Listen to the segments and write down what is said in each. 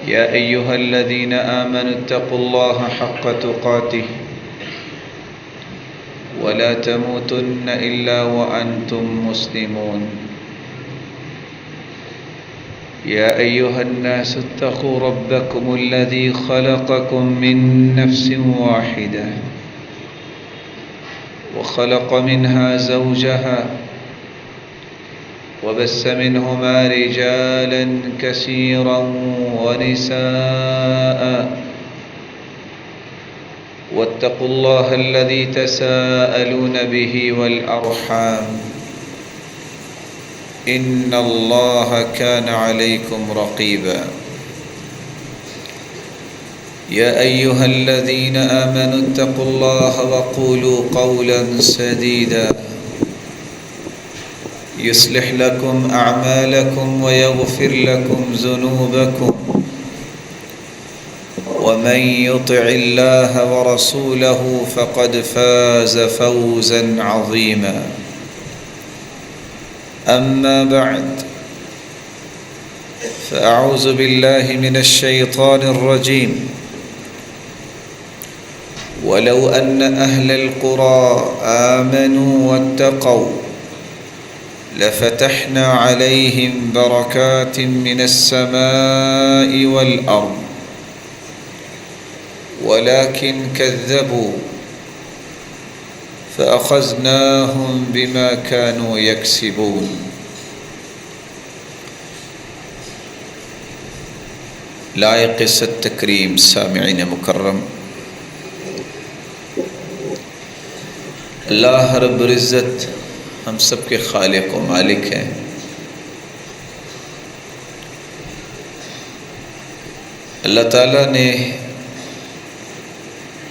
يا أيها الذين آمنوا اتقوا الله حق تقاته ولا تموتن إلا وأنتم مسلمون يا أيها الناس اتقوا ربكم الذي خلقكم من نفس واحدة وخلق منها زوجها وبث منهما رجالا كثيرا ونساء واتقوا الله الذي تساءلون به والأرحام إن الله كان عليكم رقيبا يا أيها الذين آمنوا اتقوا الله وقولوا قولا سديدا يصلح لكم أعمالكم ويغفر لكم ذنوبكم ومن يطع الله ورسوله فقد فاز فوزا عظيما أما بعد فأعوذ بالله من الشيطان الرجيم ولو أن أهل القرى آمنوا واتقوا لفتحنا عليهم بركات من السماء والأرض ولكن كذبوا فأخذناهم بما كانوا يكسبون لائق التکریم سامعین مکرم، اللہ رب العزت ہم سب کے خالق و مالک ہیں۔ اللہ تعالیٰ نے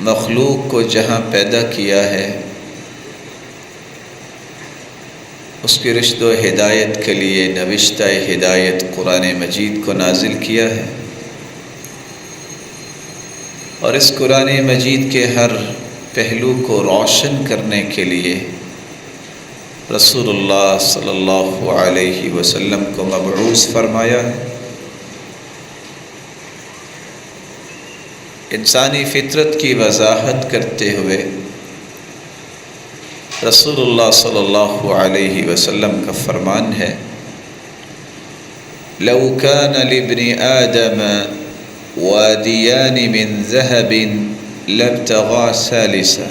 مخلوق کو جہاں پیدا کیا ہے اس کی رشد و ہدایت کے لیے نوشتہ ہدایت قرآن مجید کو نازل کیا ہے، اور اس قرآن مجید کے ہر پہلو کو روشن کرنے کے لیے رسول اللہ صلی اللہ علیہ وسلم کو مبعوث فرمایا ہے۔ انسانی فطرت کی وضاحت کرتے ہوئے رسول اللہ صلی اللہ علیہ وسلم کا فرمان ہے، لو كان لابن آدم وادیان من ذهب لابتغى ثالثا،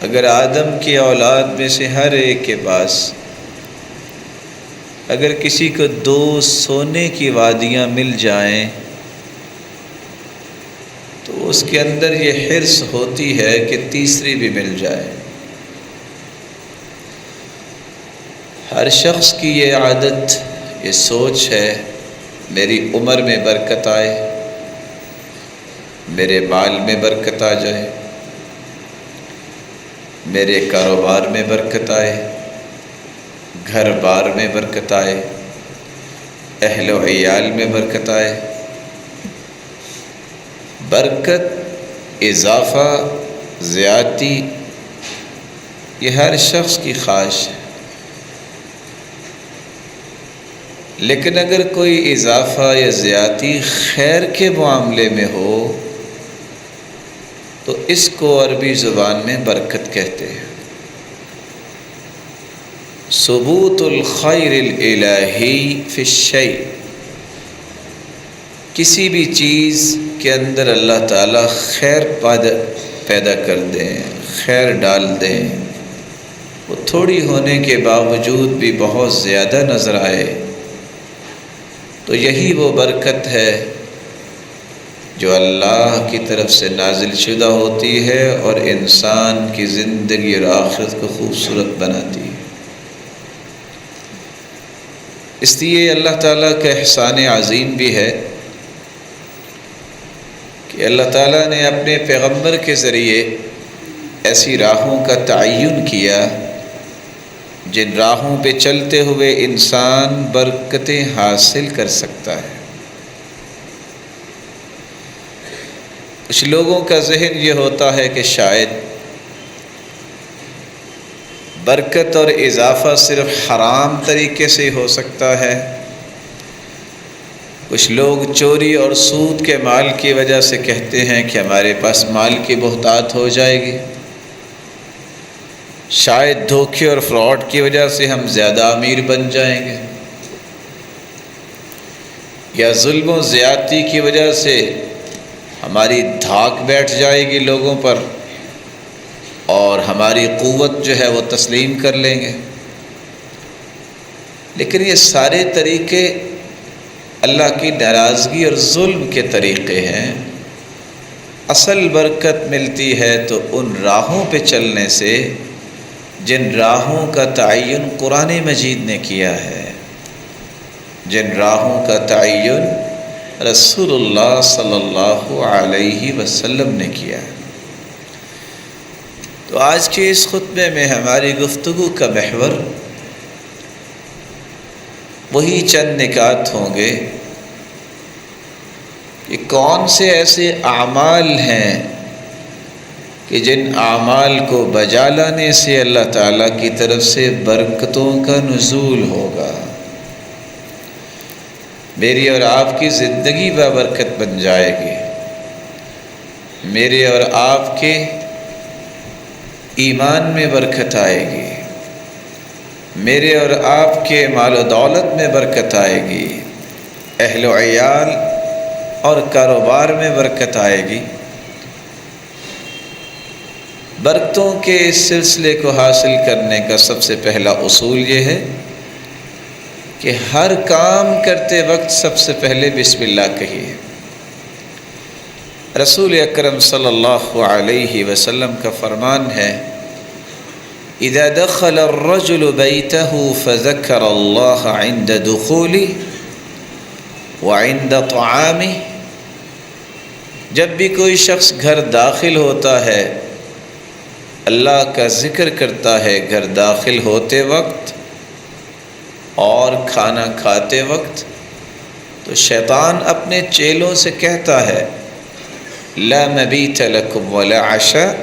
اگر آدم کی اولاد میں سے ہر ایک کے پاس اگر کسی کو 2 سونے کی وادیاں مل جائیں تو اس کے اندر یہ حرص ہوتی ہے کہ تیسری بھی مل جائے۔ ہر شخص کی یہ عادت، یہ سوچ ہے، میری عمر میں برکت آئے، میرے مال میں برکت آ جائے، میرے کاروبار میں برکت آئے، گھر بار میں برکت آئے، اہل و عیال میں برکت آئے۔ برکت، اضافہ، زیادتی، یہ ہر شخص کی خواہش ہے، لیکن اگر کوئی اضافہ یا زیادتی خیر کے معاملے میں ہو تو اس کو عربی زبان میں برکت کہتے ہیں۔ ثبوت الخیر الالہی فی الشیء، کسی بھی چیز کے اندر اللہ تعالیٰ خیر پیدا کر دیں، خیر ڈال دیں، وہ تھوڑی ہونے کے باوجود بھی بہت زیادہ نظر آئے تو یہی وہ برکت ہے جو اللہ کی طرف سے نازل شدہ ہوتی ہے اور انسان کی زندگی اور آخرت کو خوبصورت بناتی ہے۔ اس لیے اللہ تعالیٰ کا احسان عظیم بھی ہے کہ اللہ تعالیٰ نے اپنے پیغمبر کے ذریعے ایسی راہوں کا تعین کیا جن راہوں پہ چلتے ہوئے انسان برکتیں حاصل کر سکتا ہے۔ کچھ لوگوں کا ذہن یہ ہوتا ہے کہ شاید برکت اور اضافہ صرف حرام طریقے سے ہو سکتا ہے، کچھ لوگ چوری اور سود کے مال کی وجہ سے کہتے ہیں کہ ہمارے پاس مال کی بہتات ہو جائے گی، شاید دھوکے اور فراڈ کی وجہ سے ہم زیادہ امیر بن جائیں گے، یا ظلم و زیادتی کی وجہ سے ہماری دھاک بیٹھ جائے گی لوگوں پر اور ہماری قوت جو ہے وہ تسلیم کر لیں گے۔ لیکن یہ سارے طریقے اللہ کی ناراضگی اور ظلم کے طریقے ہیں۔ اصل برکت ملتی ہے تو ان راہوں پہ چلنے سے جن راہوں کا تعین قرآن مجید نے کیا ہے، جن راہوں کا تعین رسول اللہ صلی اللہ علیہ وسلم نے کیا ہے۔ تو آج کے اس خطبے میں ہماری گفتگو کا محور وہی چند نکات ہوں گے کہ کون سے ایسے اعمال ہیں کہ جن اعمال کو بجا لانے سے اللہ تعالیٰ کی طرف سے برکتوں کا نزول ہوگا، میری اور آپ کی زندگی بابرکت بن جائے گی، میرے اور آپ کے ایمان میں برکت آئے گی، میرے اور آپ کے مال و دولت میں برکت آئے گی، اہل و عیال اور کاروبار میں برکت آئے گی۔ برکتوں کے اس سلسلے کو حاصل کرنے کا سب سے پہلا اصول یہ ہے کہ ہر کام کرتے وقت سب سے پہلے بسم اللہ کہیے۔ رسول اکرم صلی اللہ علیہ وسلم کا فرمان ہے، اذا دخل الرجل بیتہ فذکر اللہ عند دخولہ وعند طعامہ، جب بھی کوئی شخص گھر داخل ہوتا ہے اللہ کا ذکر کرتا ہے، گھر داخل ہوتے وقت اور کھانا کھاتے وقت، تو شیطان اپنے چیلوں سے کہتا ہے، لا مبیت لکم ولا عشاء،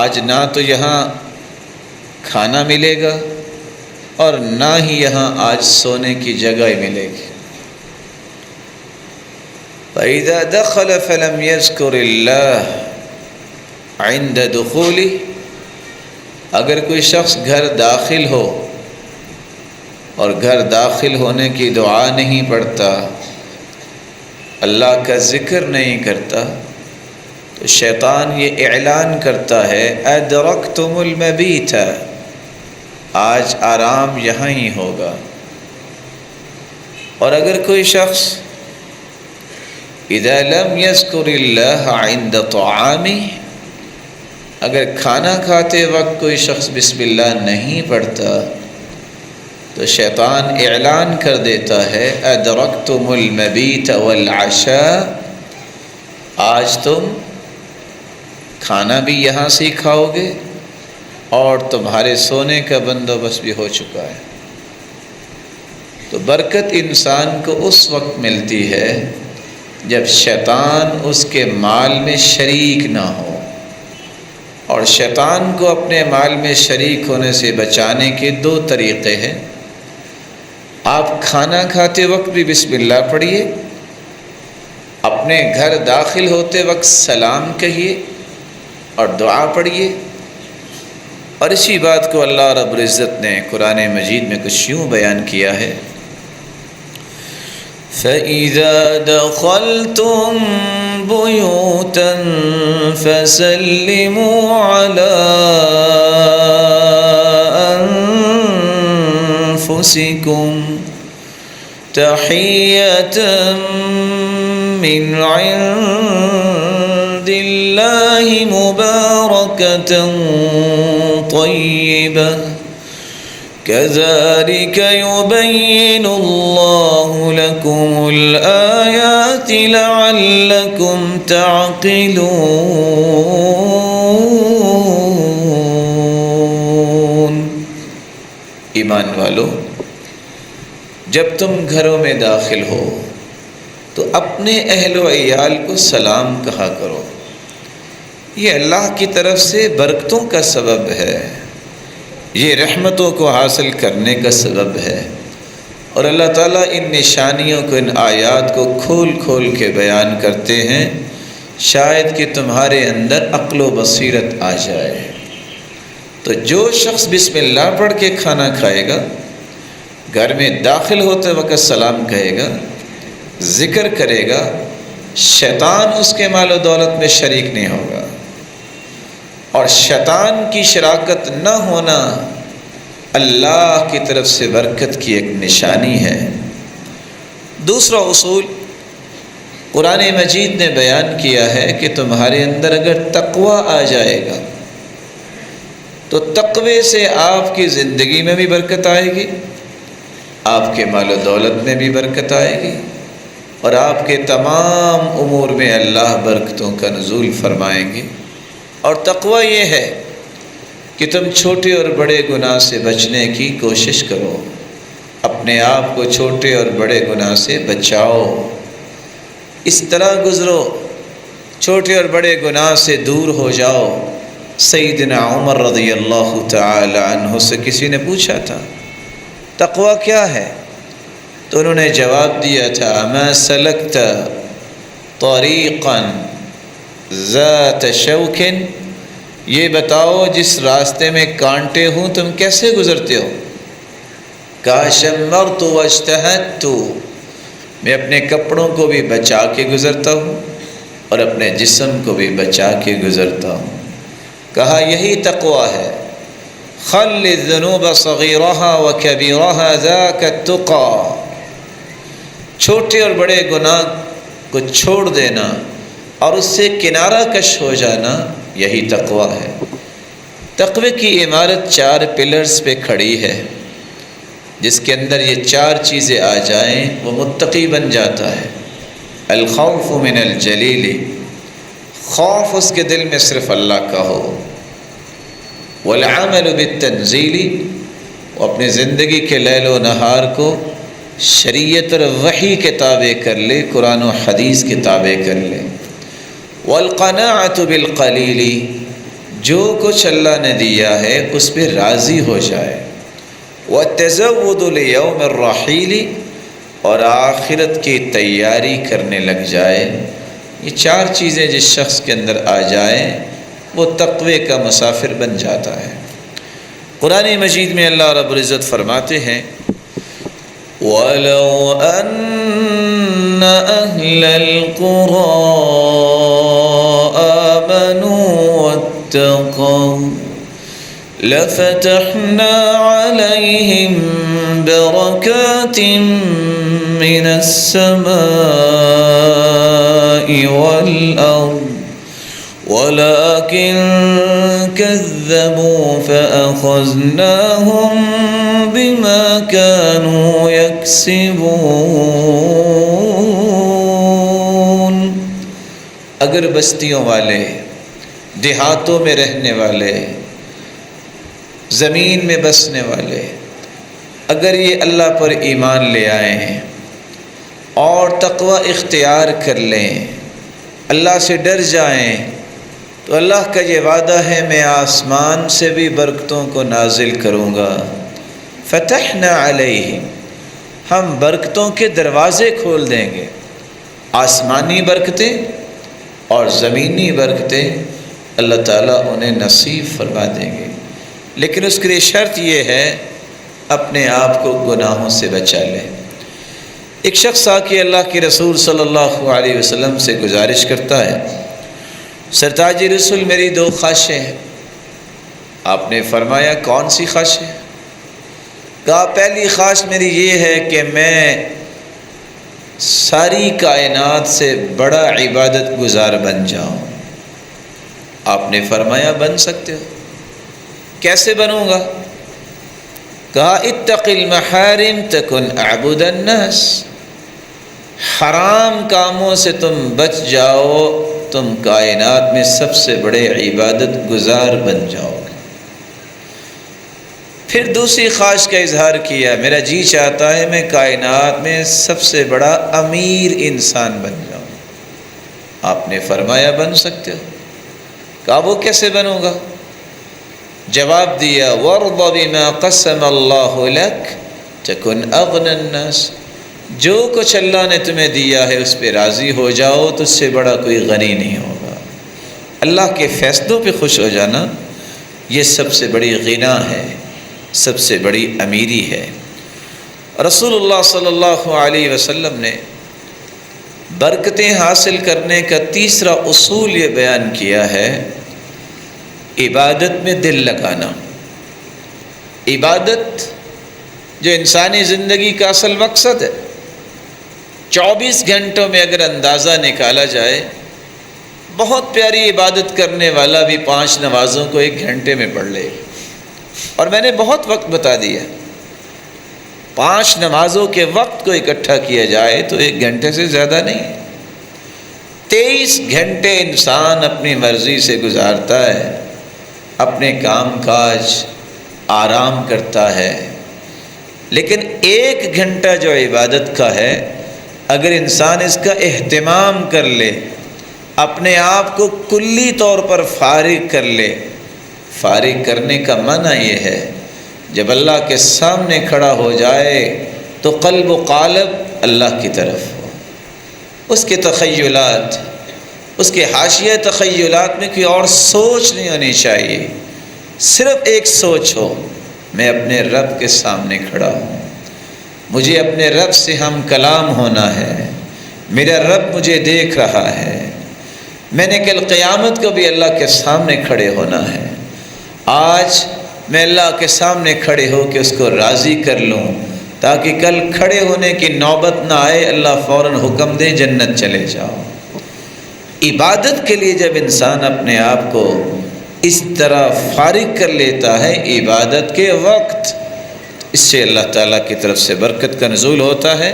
آج نہ تو یہاں کھانا ملے گا اور نہ ہی یہاں آج سونے کی جگہ ملے گی۔ فَإِذَا دَخَلَ فَلَمْ يَذْكُرِ اللَّهَ عِنْدَ دُخُولِهِ، اگر کوئی شخص گھر داخل ہو اور گھر داخل ہونے کی دعا نہیں پڑھتا، اللہ کا ذکر نہیں کرتا، تو شیطان یہ اعلان کرتا ہے، أَدْرَكْتُمُ الْمَبِيتَ، آج آرام یہاں ہی ہوگا۔ اور اگر کوئی شخص اذا لم يذكر الله عند طعامه، اگر کھانا کھاتے وقت کوئی شخص بسم اللہ نہیں پڑھتا تو شیطان اعلان کر دیتا ہے، ادرکتم المبیت والعشاء، آج تم کھانا بھی یہاں سے ہی کھاؤ گے اور تمہارے سونے کا بندوبست بھی ہو چکا ہے۔ تو برکت انسان کو اس وقت ملتی ہے جب شیطان اس کے مال میں شریک نہ ہو، اور شیطان کو اپنے مال میں شریک ہونے سے بچانے کے دو طریقے ہیں۔ آپ کھانا کھاتے وقت بھی بسم اللہ پڑھیے، اپنے گھر داخل ہوتے وقت سلام کہیے اور دعا پڑھیے، اور اسی بات کو اللہ رب العزت نے قرآن مجید میں کچھ یوں بیان کیا ہے، فَإِذَا دَخَلْتُمْ بُيُوتًا فَسَلِّمُوا عَلَىٰ أَنفُسِكُمْ تَحِيَّةً مِّنْ عِندِ اللَّهِ مُبَارَكَةً طَيِّبَةً كَذَلِكَ يُبَيِّنُ اللَّهُ لَكُمُ الْآيَاتِ لَعَلَّكُمْ تَعْقِلُونَ۔ ایمان والو، جب تم گھروں میں داخل ہو تو اپنے اہل و عیال کو سلام کہا کرو، یہ اللہ کی طرف سے برکتوں کا سبب ہے، یہ رحمتوں کو حاصل کرنے کا سبب ہے۔ اور اللہ تعالیٰ ان نشانیوں کو، ان آیات کو کھول کھول کے بیان کرتے ہیں شاید کہ تمہارے اندر عقل و بصیرت آ جائے۔ تو جو شخص بسم اللہ پڑھ کے کھانا کھائے گا، گھر میں داخل ہوتے وقت سلام کہے گا، ذکر کرے گا، شیطان اس کے مال و دولت میں شریک نہیں ہوگا، اور شیطان کی شراکت نہ ہونا اللہ کی طرف سے برکت کی ایک نشانی ہے۔ دوسرا اصول قرآن مجید نے بیان کیا ہے کہ تمہارے اندر اگر تقوی آ جائے گا تو تقوی سے آپ کی زندگی میں بھی برکت آئے گی، آپ کے مال و دولت میں بھی برکت آئے گی، اور آپ کے تمام امور میں اللہ برکتوں کا نزول فرمائیں گے۔ اور تقوی یہ ہے کہ تم چھوٹے اور بڑے گناہ سے بچنے کی کوشش کرو، اپنے آپ کو چھوٹے اور بڑے گناہ سے بچاؤ، اس طرح گزرو، چھوٹے اور بڑے گناہ سے دور ہو جاؤ۔ سیدنا عمر رضی اللہ تعالی عنہ سے کسی نے پوچھا تھا تقوی کیا ہے، تو انہوں نے جواب دیا تھا، ما سلکت طریقا ذات شوک، یہ بتاؤ جس راستے میں کانٹے ہوں تم کیسے گزرتے ہو؟ کہا شمرت واجتہدت، میں اپنے کپڑوں کو بھی بچا کے گزرتا ہوں اور اپنے جسم کو بھی بچا کے گزرتا ہوں۔ کہا یہی تقوی ہے، خل الذنوب صغیرها وکبیرها ذاک التقی، چھوٹے اور بڑے گناہ کو چھوڑ دینا اور اس سے کنارہ کش ہو جانا، یہی تقوی ہے۔ تقوی کی عمارت 4 پلرز پہ کھڑی ہے، جس کے اندر یہ 4 چیزیں آ جائیں وہ متقی بن جاتا ہے۔ الخوف من الجلیل، خوف اس کے دل میں صرف اللہ کا ہو۔ والعمل بالتنزیل، وہ اپنی زندگی کے لیل و نہار کو شریعت اور وحی کے تابع کر لے، قرآن و حدیث کے تابع کر لے۔ والقناعۃ بالقلیل، جو کچھ اللہ نے دیا ہے اس پہ راضی ہو جائے۔ والتزود لیوم الرحیل، اور آخرت کی تیاری کرنے لگ جائے۔ یہ 4 چیزیں جس شخص کے اندر آ جائیں وہ تقوی کا مسافر بن جاتا ہے۔ قرآن مجید میں اللہ رب العزت فرماتے ہیں، وَلَوْ أَنَّ أَهْلَ الْقُرَىٰ آمَنُوا وَاتَّقَوْا لَفَتَحْنَا عَلَيْهِمْ بَرَكَاتٍ مِّنَ السَّمَاءِ وَالْأَرْضِ وَلَكِن كَذَّبُوا فَأَخَذْنَاهُمْ بِمَا كَانُوا يَكْسِبُونَ۔ اگر بستیوں والے، دیہاتوں میں رہنے والے، زمین میں بسنے والے اگر یہ اللہ پر ایمان لے آئیں اور تقوی اختیار کر لیں، اللہ سے ڈر جائیں، تو اللہ کا یہ وعدہ ہے میں آسمان سے بھی برکتوں کو نازل کروں گا۔ فتحنا علیہم، ہم برکتوں کے دروازے کھول دیں گے، آسمانی برکتیں اور زمینی برکتیں اللہ تعالیٰ انہیں نصیب فرما دیں گے، لیکن اس کے لیے شرط یہ ہے اپنے آپ کو گناہوں سے بچا لیں۔ ایک شخص آ کے اللہ کے رسول صلی اللہ علیہ وسلم سے گزارش کرتا ہے، سرتاج رسول میری 2 خواہشیں ہیں۔ آپ نے فرمایا کون سی خواہشیں؟ کہا پہلی خواہش میری یہ ہے کہ میں ساری کائنات سے بڑا عبادت گزار بن جاؤں۔ آپ نے فرمایا بن سکتے ہو، کیسے بنوں گا؟ کہا اتق المحارم تکن اعبد الناس، حرام کاموں سے تم بچ جاؤ، تم کائنات میں سب سے بڑے عبادت گزار بن جاؤ گے۔ پھر دوسری خواہش کا اظہار کیا، میرا جی چاہتا ہے میں کائنات میں سب سے بڑا امیر انسان بن جاؤں۔ آپ نے فرمایا بن سکتے ہو۔ کہا وہ کیسے بنوں گا؟ جواب دیا وَارْضَ بِمَا قَسَّمَ اللَّهُ لَكَ تکن اغنی الناس، جو کچھ اللہ نے تمہیں دیا ہے اس پہ راضی ہو جاؤ تو اس سے بڑا کوئی غنی نہیں ہوگا۔ اللہ کے فیصلوں پہ خوش ہو جانا یہ سب سے بڑی غنا ہے، سب سے بڑی امیری ہے۔ رسول اللہ صلی اللہ علیہ وسلم نے برکتیں حاصل کرنے کا تیسرا اصول یہ بیان کیا ہے، عبادت میں دل لگانا۔ عبادت جو انسانی زندگی کا اصل مقصد ہے، 24 گھنٹوں میں اگر اندازہ نکالا جائے، بہت پیاری عبادت کرنے والا بھی 5 نمازوں کو 1 گھنٹے میں پڑھ لے، اور میں نے بہت وقت بتا دیا، 5 نمازوں کے وقت کو اکٹھا کیا جائے تو 1 گھنٹے سے زیادہ نہیں۔ 23 گھنٹے انسان اپنی مرضی سے گزارتا ہے، اپنے کام کاج آرام کرتا ہے، لیکن 1 گھنٹہ جو عبادت کا ہے، اگر انسان اس کا اہتمام کر لے، اپنے آپ کو کلی طور پر فارغ کر لے۔ فارغ کرنے کا معنی یہ ہے جب اللہ کے سامنے کھڑا ہو جائے تو قلب و قالب اللہ کی طرف ہو، اس کے تخیلات، اس کے حاشیہ تخیلات میں کوئی اور سوچ نہیں ہونی چاہیے، صرف ایک سوچ ہو، میں اپنے رب کے سامنے کھڑا ہوں، مجھے اپنے رب سے ہم کلام ہونا ہے، میرا رب مجھے دیکھ رہا ہے، میں نے کل قیامت کو بھی اللہ کے سامنے کھڑے ہونا ہے، آج میں اللہ کے سامنے کھڑے ہو کے اس کو راضی کر لوں تاکہ کل کھڑے ہونے کی نوبت نہ آئے، اللہ فوراً حکم دے جنت چلے جاؤ۔ عبادت کے لیے جب انسان اپنے آپ کو اس طرح فارغ کر لیتا ہے عبادت کے وقت، اس سے اللہ تعالیٰ کی طرف سے برکت کا نزول ہوتا ہے۔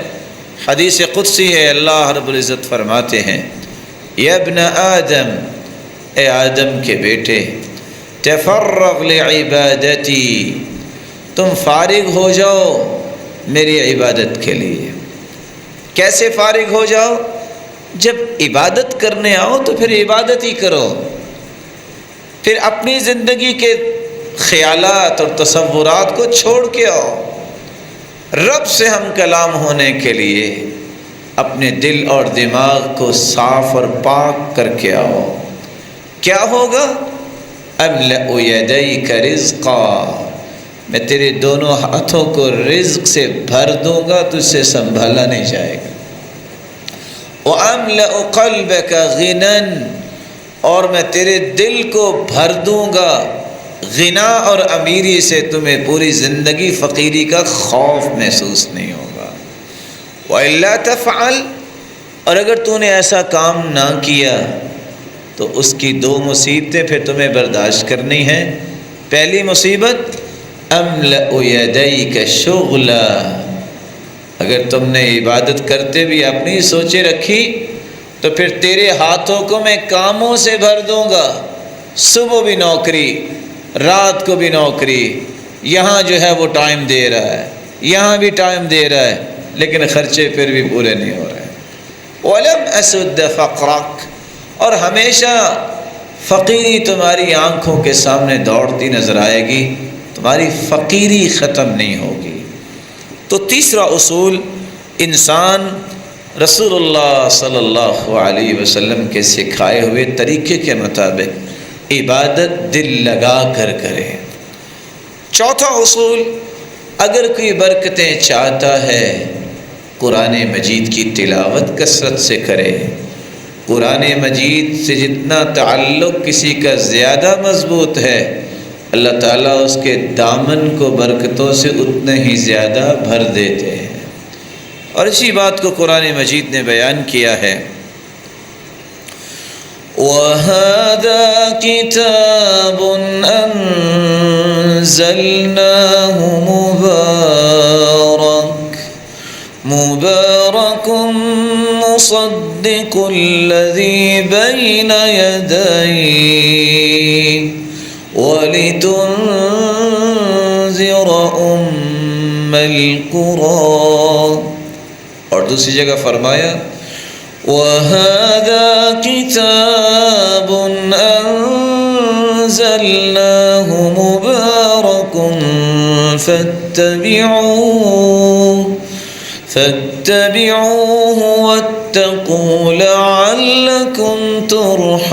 حدیث قدسی ہے، اللہ رب العزت فرماتے ہیں، یا ابن آدم، اے آدم کے بیٹے، تفرغ لعبادتی، تم فارغ ہو جاؤ میری عبادت کے لیے۔ کیسے فارغ ہو جاؤ؟ جب عبادت کرنے آؤ تو پھر عبادت ہی کرو، پھر اپنی زندگی کے خیالات اور تصورات کو چھوڑ کے آؤ، رب سے ہم کلام ہونے کے لیے اپنے دل اور دماغ کو صاف اور پاک کر کے آؤ۔ کیا ہوگا؟ املأ یدیک رزقا، میں تیرے دونوں ہاتھوں کو رزق سے بھر دوں گا، تجھ سے سنبھالا نہیں جائے گا۔ وَأَمْلَأُ قَلْبَكَ غِنًا، اور میں تیرے دل کو بھر دوں گا غنا اور امیری سے، تمہیں پوری زندگی فقیری کا خوف محسوس نہیں ہوگا۔ وَإِلَّا تَفْعَلْ، اور اگر تو نے ایسا کام نہ کیا تو اس کی 2 مصیبتیں پھر تمہیں برداشت کرنی ہیں۔ پہلی مصیبت، املأ یدیک شغلا، اگر تم نے عبادت کرتے بھی اپنی سوچیں رکھی تو پھر تیرے ہاتھوں کو میں کاموں سے بھر دوں گا، صبح بھی نوکری، رات کو بھی نوکری، یہاں جو ہے وہ ٹائم دے رہا ہے، یہاں بھی ٹائم دے رہا ہے، لیکن خرچے پھر بھی پورے نہیں ہو رہے۔ وَلَمْ أَسُدَّ فَقْرَكَ، اور ہمیشہ فقیری تمہاری آنکھوں کے سامنے دوڑتی نظر آئے گی، تمہاری فقیری ختم نہیں ہوگی۔ تو تیسرا اصول، انسان رسول اللہ صلی اللہ علیہ وسلم کے سکھائے ہوئے طریقے کے مطابق عبادت دل لگا کر کرے۔ چوتھا اصول، اگر کوئی برکتیں چاہتا ہے قرآن مجید کی تلاوت کثرت سے کرے۔ قرآن مجید سے جتنا تعلق کسی کا زیادہ مضبوط ہے، اللہ تعالیٰ اس کے دامن کو برکتوں سے اتنے ہی زیادہ بھر دیتے ہیں، اور اسی بات کو قرآن مجید نے بیان کیا ہے۔ وَهَذَا كِتَابٌ أَنزَلْنَاهُ مُبَارَكٌ مُصَدِّقُ الَّذِي بَيْنَ يَدَيْهِ وَلِتُنذِرَ أُمَّ الْقُرَىٰ، اور دوسری جگہ فرمایا وَهَذَا كِتَابٌ أَنزَلْنَاهُ مُبَارَكٌ فَاتَّبِعُوهُ فاتبعوه واتقوا لعلكم ترحمون۔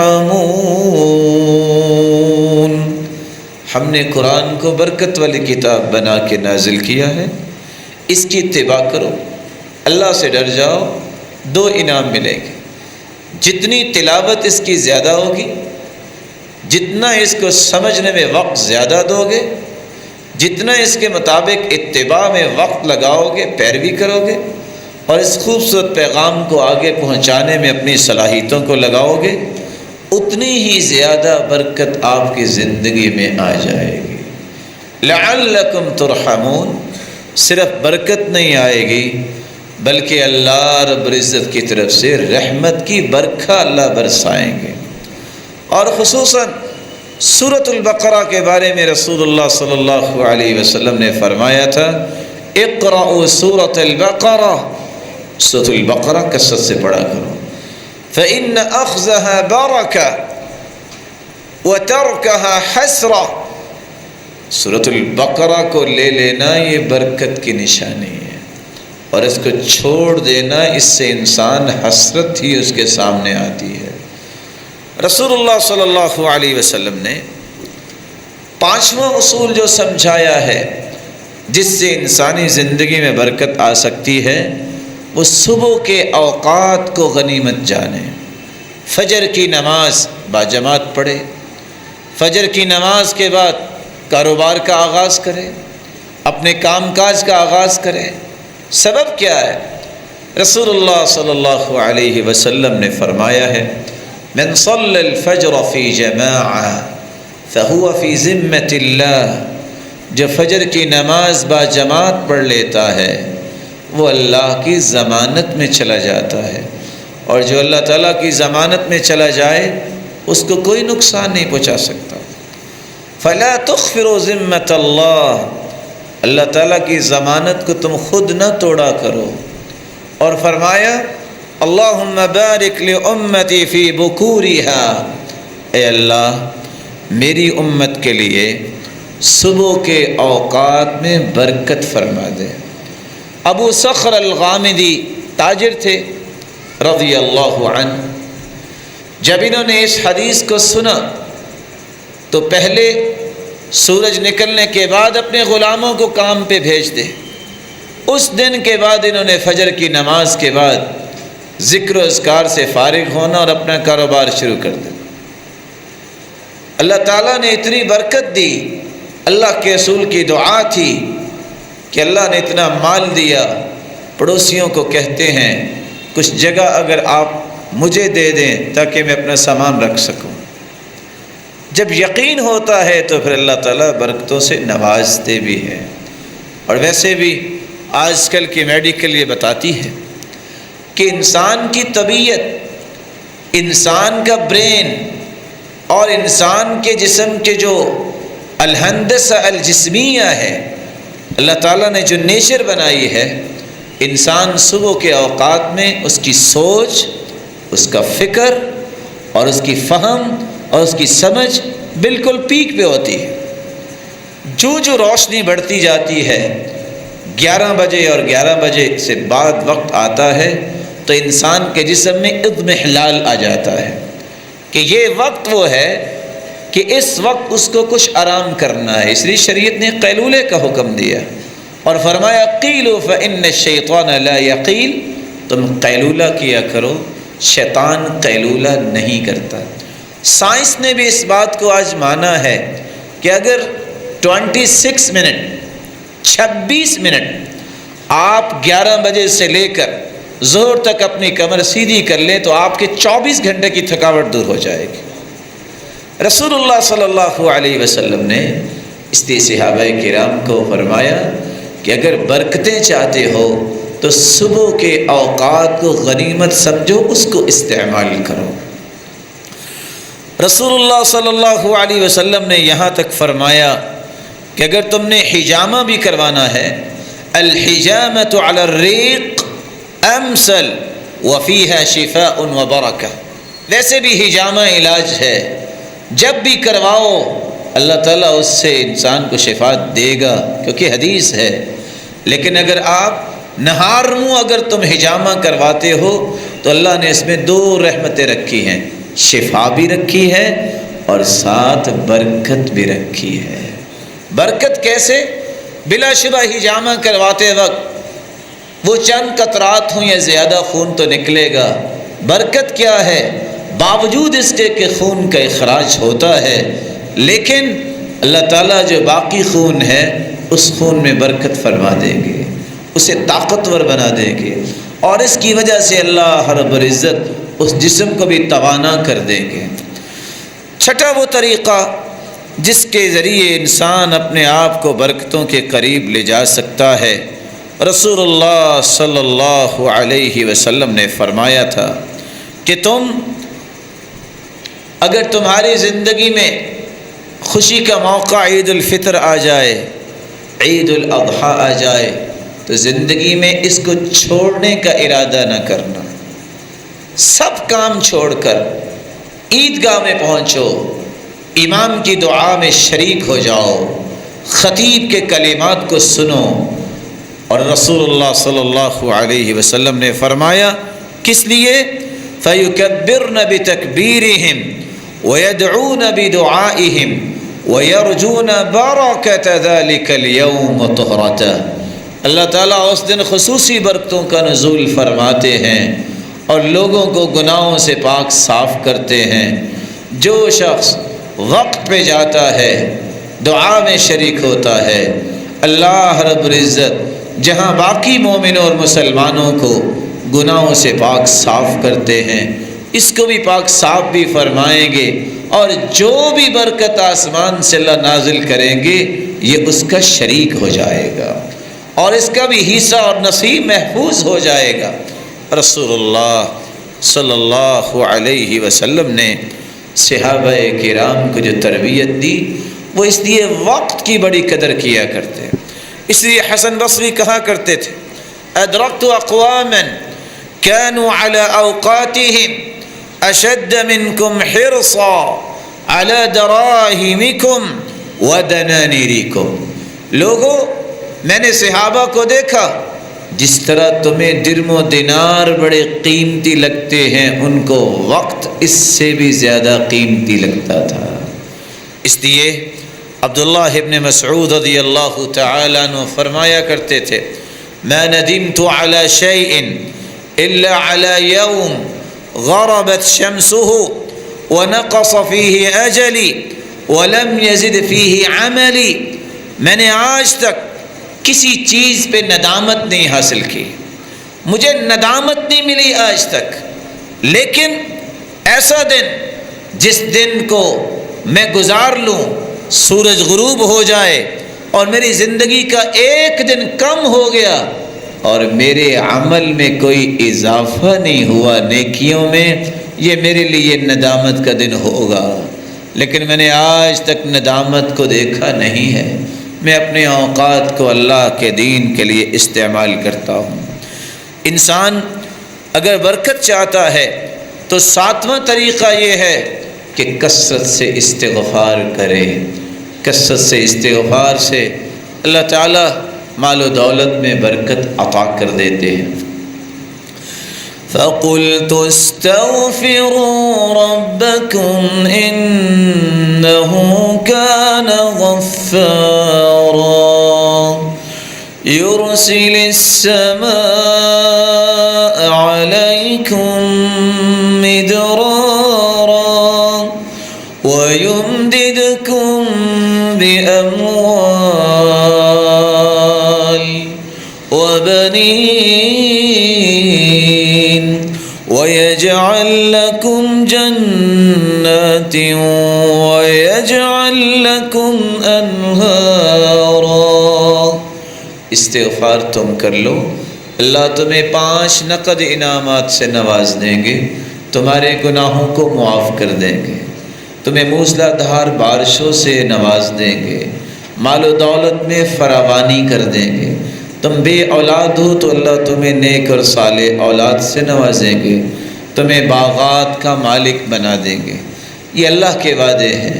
ہم نے قرآن کو برکت والی کتاب بنا کے نازل کیا ہے، اس کی اتباع کرو، اللہ سے ڈر جاؤ، دو انعام ملیں گے۔ جتنی تلاوت اس کی زیادہ ہوگی، جتنا اس کو سمجھنے میں وقت زیادہ دو گے، جتنا اس کے مطابق اتباع میں وقت لگاؤ گے، پیروی کرو گے، اور اس خوبصورت پیغام کو آگے پہنچانے میں اپنی صلاحیتوں کو لگاؤ گے، اتنی ہی زیادہ برکت آپ کی زندگی میں آ جائے گی۔ لعلکم ترحمون، صرف برکت نہیں آئے گی بلکہ اللہ رب العزت کی طرف سے رحمت کی برکھا اللہ برسائیں گے۔ اور خصوصاً سورۃ البقرہ کے بارے میں رسول اللہ صلی اللہ علیہ وسلم نے فرمایا تھا، اقرأوا سورۃ البقرہ، سورۃ البقرہ کثرت سے پڑھا کرو، فإن أخذها برکہ وترکها حسرہ، سورۃ البقرہ کو لے لینا یہ برکت کی نشانی ہے، اور اس کو چھوڑ دینا اس سے انسان حسرت ہی اس کے سامنے آتی ہے۔ رسول اللہ صلی اللہ علیہ وسلم نے پانچواں اصول جو سمجھایا ہے جس سے انسانی زندگی میں برکت آ سکتی ہے، وہ صبح کے اوقات کو غنیمت جانے۔ فجر کی نماز باجماعت پڑھے، فجر کی نماز کے بعد کاروبار کا آغاز کرے، اپنے کام کاج کا آغاز کرے۔ سبب کیا ہے؟ رسول اللہ صلی اللہ علیہ وسلم نے فرمایا ہے، من صلی الفجر فی جماعہ فہو فی ذمۃ اللہ، جو فجر کی نماز باجماعت پڑھ لیتا ہے وہ اللہ کی ضمانت میں چلا جاتا ہے، اور جو اللہ تعالیٰ کی ضمانت میں چلا جائے اس کو کوئی نقصان نہیں پہنچا سکتا۔ فلا تخفروا ذمۃ اللہ، اللہ تعالیٰ کی ضمانت کو تم خود نہ توڑا کرو۔ اور فرمایا، اللہم بارک لامتی فی بکورہا، اے اللہ میری امت کے لیے صبح کے اوقات میں برکت فرما دے۔ ابو صخر الغامدی تاجر تھے رضی اللہ عنہ، جب انہوں نے اس حدیث کو سنا تو پہلے سورج نکلنے کے بعد اپنے غلاموں کو کام پہ بھیج دے، اس دن کے بعد انہوں نے فجر کی نماز کے بعد ذکر و اذکار سے فارغ ہونا اور اپنا کاروبار شروع کر دیا۔ اللہ تعالیٰ نے اتنی برکت دی، اللہ کے رسول کی دعا تھی کہ اللہ نے اتنا مال دیا، پڑوسیوں کو کہتے ہیں کچھ جگہ اگر آپ مجھے دے دیں تاکہ میں اپنا سامان رکھ سکوں۔ جب یقین ہوتا ہے تو پھر اللہ تعالیٰ برکتوں سے نوازتے بھی ہے۔ اور ویسے بھی آج کل کی میڈیکل یہ بتاتی ہے کہ انسان کی طبیعت، انسان کا برین اور انسان کے جسم کے جو الہندسہ الجسمیہ ہے، اللہ تعالیٰ نے جو نیچر بنائی ہے، انسان صبح کے اوقات میں اس کی سوچ، اس کا فکر اور اس کی فہم اور اس کی سمجھ بالکل پیک پہ ہوتی ہے۔ جو روشنی بڑھتی جاتی ہے، 11 بجے اور 11 بجے سے بعد وقت آتا ہے تو انسان کے جسم میں اضمحلال آ جاتا ہے کہ یہ وقت وہ ہے کہ اس وقت اس کو کچھ آرام کرنا ہے، اس لیے شریعت نے قیلولے کا حکم دیا اور فرمایا قیلوا فإن الشیطان لا یقیل، تم قیلولہ کیا کرو، شیطان قیلولہ نہیں کرتا۔ سائنس نے بھی اس بات کو آج مانا ہے کہ اگر 26 منٹ 26 منٹ آپ 11 بجے سے لے کر ظہر تک اپنی کمر سیدھی کر لیں تو آپ کے 24 گھنٹے کی تھکاوٹ دور ہو جائے گی۔ رسول اللہ صلی اللہ علیہ وسلم نے اس لیے صحابہ کرام کو فرمایا کہ اگر برکتیں چاہتے ہو تو صبح کے اوقات کو غنیمت سمجھو، اس کو استعمال کرو۔ رسول اللہ صلی اللہ علیہ وسلم نے یہاں تک فرمایا کہ اگر تم نے حجامہ بھی کروانا ہے، الحجامۃ علی الریق امثل وفیہا شفاء وبرکہ، ویسے بھی حجامہ علاج ہے، جب بھی کرواؤ اللہ تعالیٰ اس سے انسان کو شفا دے گا کیونکہ حدیث ہے۔ لیکن اگر آپ نہار منہ اگر تم حجامہ کرواتے ہو تو اللہ نے اس میں 2 رحمتیں رکھی ہیں، شفا بھی رکھی ہے اور ساتھ برکت بھی رکھی ہے۔ برکت کیسے؟ بلا شبہ حجامہ کرواتے وقت وہ چند قطرات ہوں یا زیادہ خون تو نکلے گا۔ برکت کیا ہے؟ باوجود اس کے کہ خون کا اخراج ہوتا ہے، لیکن اللہ تعالیٰ جو باقی خون ہے اس خون میں برکت فرما دیں گے، اسے طاقتور بنا دیں گے، اور اس کی وجہ سے اللہ رب العزت اس جسم کو بھی توانا کر دیں گے۔ چھٹا وہ طریقہ جس کے ذریعے انسان اپنے آپ کو برکتوں کے قریب لے جا سکتا ہے، رسول اللہ صلی اللہ علیہ وسلم نے فرمایا تھا کہ اگر تمہاری زندگی میں خوشی کا موقع عید الفطر آ جائے، عید الاضحیٰ آ جائے، تو زندگی میں اس کو چھوڑنے کا ارادہ نہ کرنا، سب کام چھوڑ کر عیدگاہ میں پہنچو، امام کی دعا میں شریک ہو جاؤ، خطیب کے کلمات کو سنو۔ اور رسول اللہ صلی اللہ علیہ وسلم نے فرمایا کس لیے؟ فَيُكَبِّرْنَ بِتَكْبِيرِهِمْ وَيَدْعُونَ بِدُعَائِهِمْ وَيَرْجُونَ بَرَكَةَ ذَلِكَ الْيَوْمِ وَطُهْرَتَهُ۔ اللہ تعالیٰ اس دن خصوصی برکتوں کا نزول فرماتے ہیں اور لوگوں کو گناہوں سے پاک صاف کرتے ہیں۔ جو شخص وقت پہ جاتا ہے، دعا میں شریک ہوتا ہے، اللہ رب العزت جہاں باقی مومنوں اور مسلمانوں کو گناہوں سے پاک صاف کرتے ہیں، اس کو بھی پاک صاف بھی فرمائیں گے، اور جو بھی برکت آسمان سے اللہ نازل کریں گے یہ اس کا شریک ہو جائے گا اور اس کا بھی حصہ اور نصیب محفوظ ہو جائے گا۔ رسول اللہ صلی اللہ علیہ وسلم نے صحابہ کرام کو جو تربیت دی وہ اس لیے وقت کی بڑی قدر کیا کرتے ہیں۔ اس لیے حسن بصری کہا کرتے تھے ادرکت اقواما كانوا على اوقاتهم اشد منكم حرصا على دراهمكم ودنانيركم۔ لوگوں، میں نے صحابہ کو دیکھا جس طرح تمہیں درم و دینار بڑے قیمتی لگتے ہیں، ان کو وقت اس سے بھی زیادہ قیمتی لگتا تھا۔ اس لیے عبداللہ ابن مسعود رضی اللہ تعالی عنہ فرمایا کرتے تھے ما ندمت على شيء الا على يوم غربت شمسه ونقص فيه اجلي ولم يزد فيه عملي۔ میں نے آج تک کسی چیز پہ ندامت نہیں حاصل کی، مجھے ندامت نہیں ملی آج تک، لیکن ایسا دن جس دن کو میں گزار لوں، سورج غروب ہو جائے اور میری زندگی کا ایک دن کم ہو گیا اور میرے عمل میں کوئی اضافہ نہیں ہوا نیکیوں میں، یہ میرے لیے ندامت کا دن ہوگا۔ لیکن میں نے آج تک ندامت کو دیکھا نہیں ہے، میں اپنے اوقات کو اللہ کے دین کے لیے استعمال کرتا ہوں۔ انسان اگر برکت چاہتا ہے تو 7واں طریقہ یہ ہے کہ کثرت سے استغفار کرے۔ کثرت سے استغفار سے اللہ تعالیٰ مال و دولت میں برکت عطا کر دیتے ہیں۔ فَقُلْتُ اسْتَغْفِرُوا رَبَّكُمْ إِنَّهُ كَانَ غَفَّارًا يُرْسِلِ السَّمَاءَ عَلَيْكُمْ مِدْرَارًا وَيُمْدِدْكُمْ بِأَمْوَالٍ وَبَنِينَ وَيَجْعَلْ لَكُمْ جَنَّاتٍ وَيَجْعَلْ لَكُمْ أَنْهَارًا۔ استغفار تم کر لو، اللہ تمہیں 5 نقد انعامات سے نواز دیں گے، تمہارے گناہوں کو معاف کر دیں گے، تمہیں موسلا دھار بارشوں سے نواز دیں گے، مال و دولت میں فراوانی کر دیں گے۔ تم بے اولاد ہو تو اللہ تمہیں نیک اور صالح اولاد سے نوازیں گے، تمہیں باغات کا مالک بنا دیں گے۔ یہ اللہ کے وعدے ہیں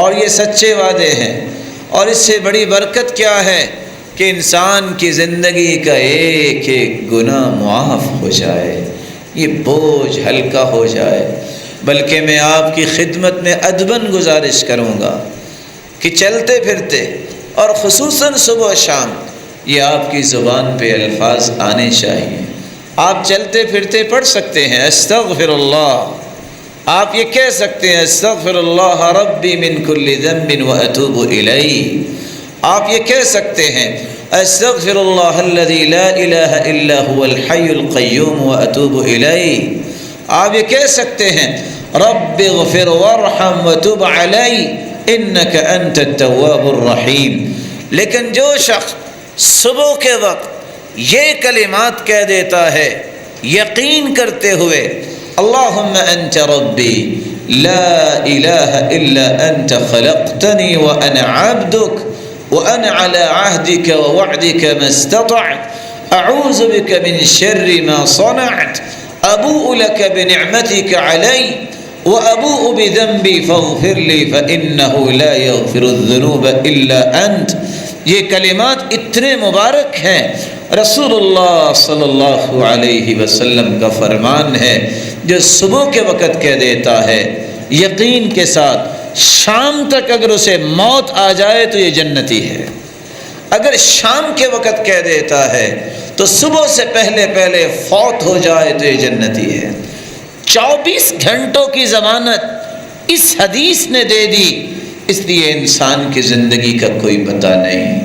اور یہ سچے وعدے ہیں، اور اس سے بڑی برکت کیا ہے کہ انسان کی زندگی کا ایک ایک گناہ معاف ہو جائے، یہ بوجھ ہلکا ہو جائے، بلکہ میں آپ کی خدمت میں ادباً گزارش کروں گا کہ چلتے پھرتے اور خصوصاً صبح و شام یہ آپ کی زبان پہ الفاظ آنے چاہیے۔ آپ چلتے پھرتے پڑھ سکتے ہیں استغفر اللہ، آپ یہ کہہ سکتے ہیں استغفر اللہ ربی من کل ذنب واتوب الیہ، آپ یہ کہہ سکتے ہیں استغفر اللہ الذی لا الہ الا هو الحی القیوم واتوب الیہ، آپ یہ کہہ سکتے ہیں رب اغفر وارحم وتب علی انک انت التواب الرحیم۔ لیکن جو شخص صبح کے وقت یہ کلمات کہہ دیتا ہے یقین کرتے ہوئے اللہم انت ربی لا الہ الا انت خلقتنی وانا عبدک وانا على عہدک ووعدک ما استطعت اعوذ بک من شر ما صنعت ابوء لک بنعمتک علی وابوء بذنبی فاغفر لی فانہ لا یغفر الذنوب الا انت۔ یہ کلمات اتنے مبارک ہیں، رسول اللہ صلی اللہ علیہ وسلم کا فرمان ہے جو صبح کے وقت کہہ دیتا ہے یقین کے ساتھ شام تک اگر اسے موت آ جائے تو یہ جنتی ہے، اگر شام کے وقت کہہ دیتا ہے تو صبح سے پہلے پہلے فوت ہو جائے تو یہ جنتی ہے۔ 24 گھنٹوں کی ضمانت اس حدیث نے دے دی، اس لیے انسان کی زندگی کا کوئی پتہ نہیں،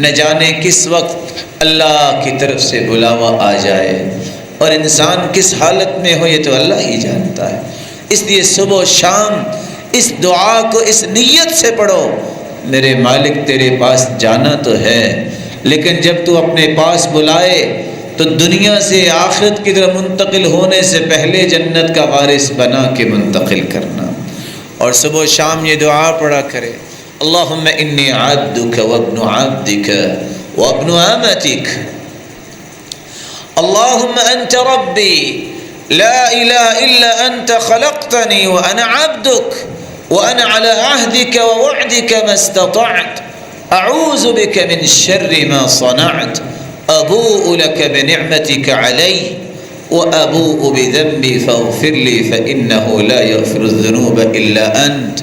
نہ جانے کس وقت اللہ کی طرف سے بلاوا آ جائے اور انسان کس حالت میں ہو یہ تو اللہ ہی جانتا ہے۔ اس لیے صبح و شام اس دعا کو اس نیت سے پڑھو میرے مالک تیرے پاس جانا تو ہے، لیکن جب تو اپنے پاس بلائے تو دنیا سے آخرت کی طرف منتقل ہونے سے پہلے جنت کا وارث بنا کے منتقل کرنا۔ اور صبح و شام یہ دعا پڑھا کرے اللہم انی عبدک وابن عبدک وابن امتک اللہم انت ربی لا الہ الا انت خلقتنی وانا عبدک وانا على عہدک ووعدک ما استطعت اعوذ بک من شر ما صنعت ابوء لک بنعمتک علی وَأَبُوءُ بِذَنْبِي فَاغْفِرْ لِي فَإِنَّهُ لَا يَغْفِرُ الذُّنُوبَ إِلَّا أَنْتَ۔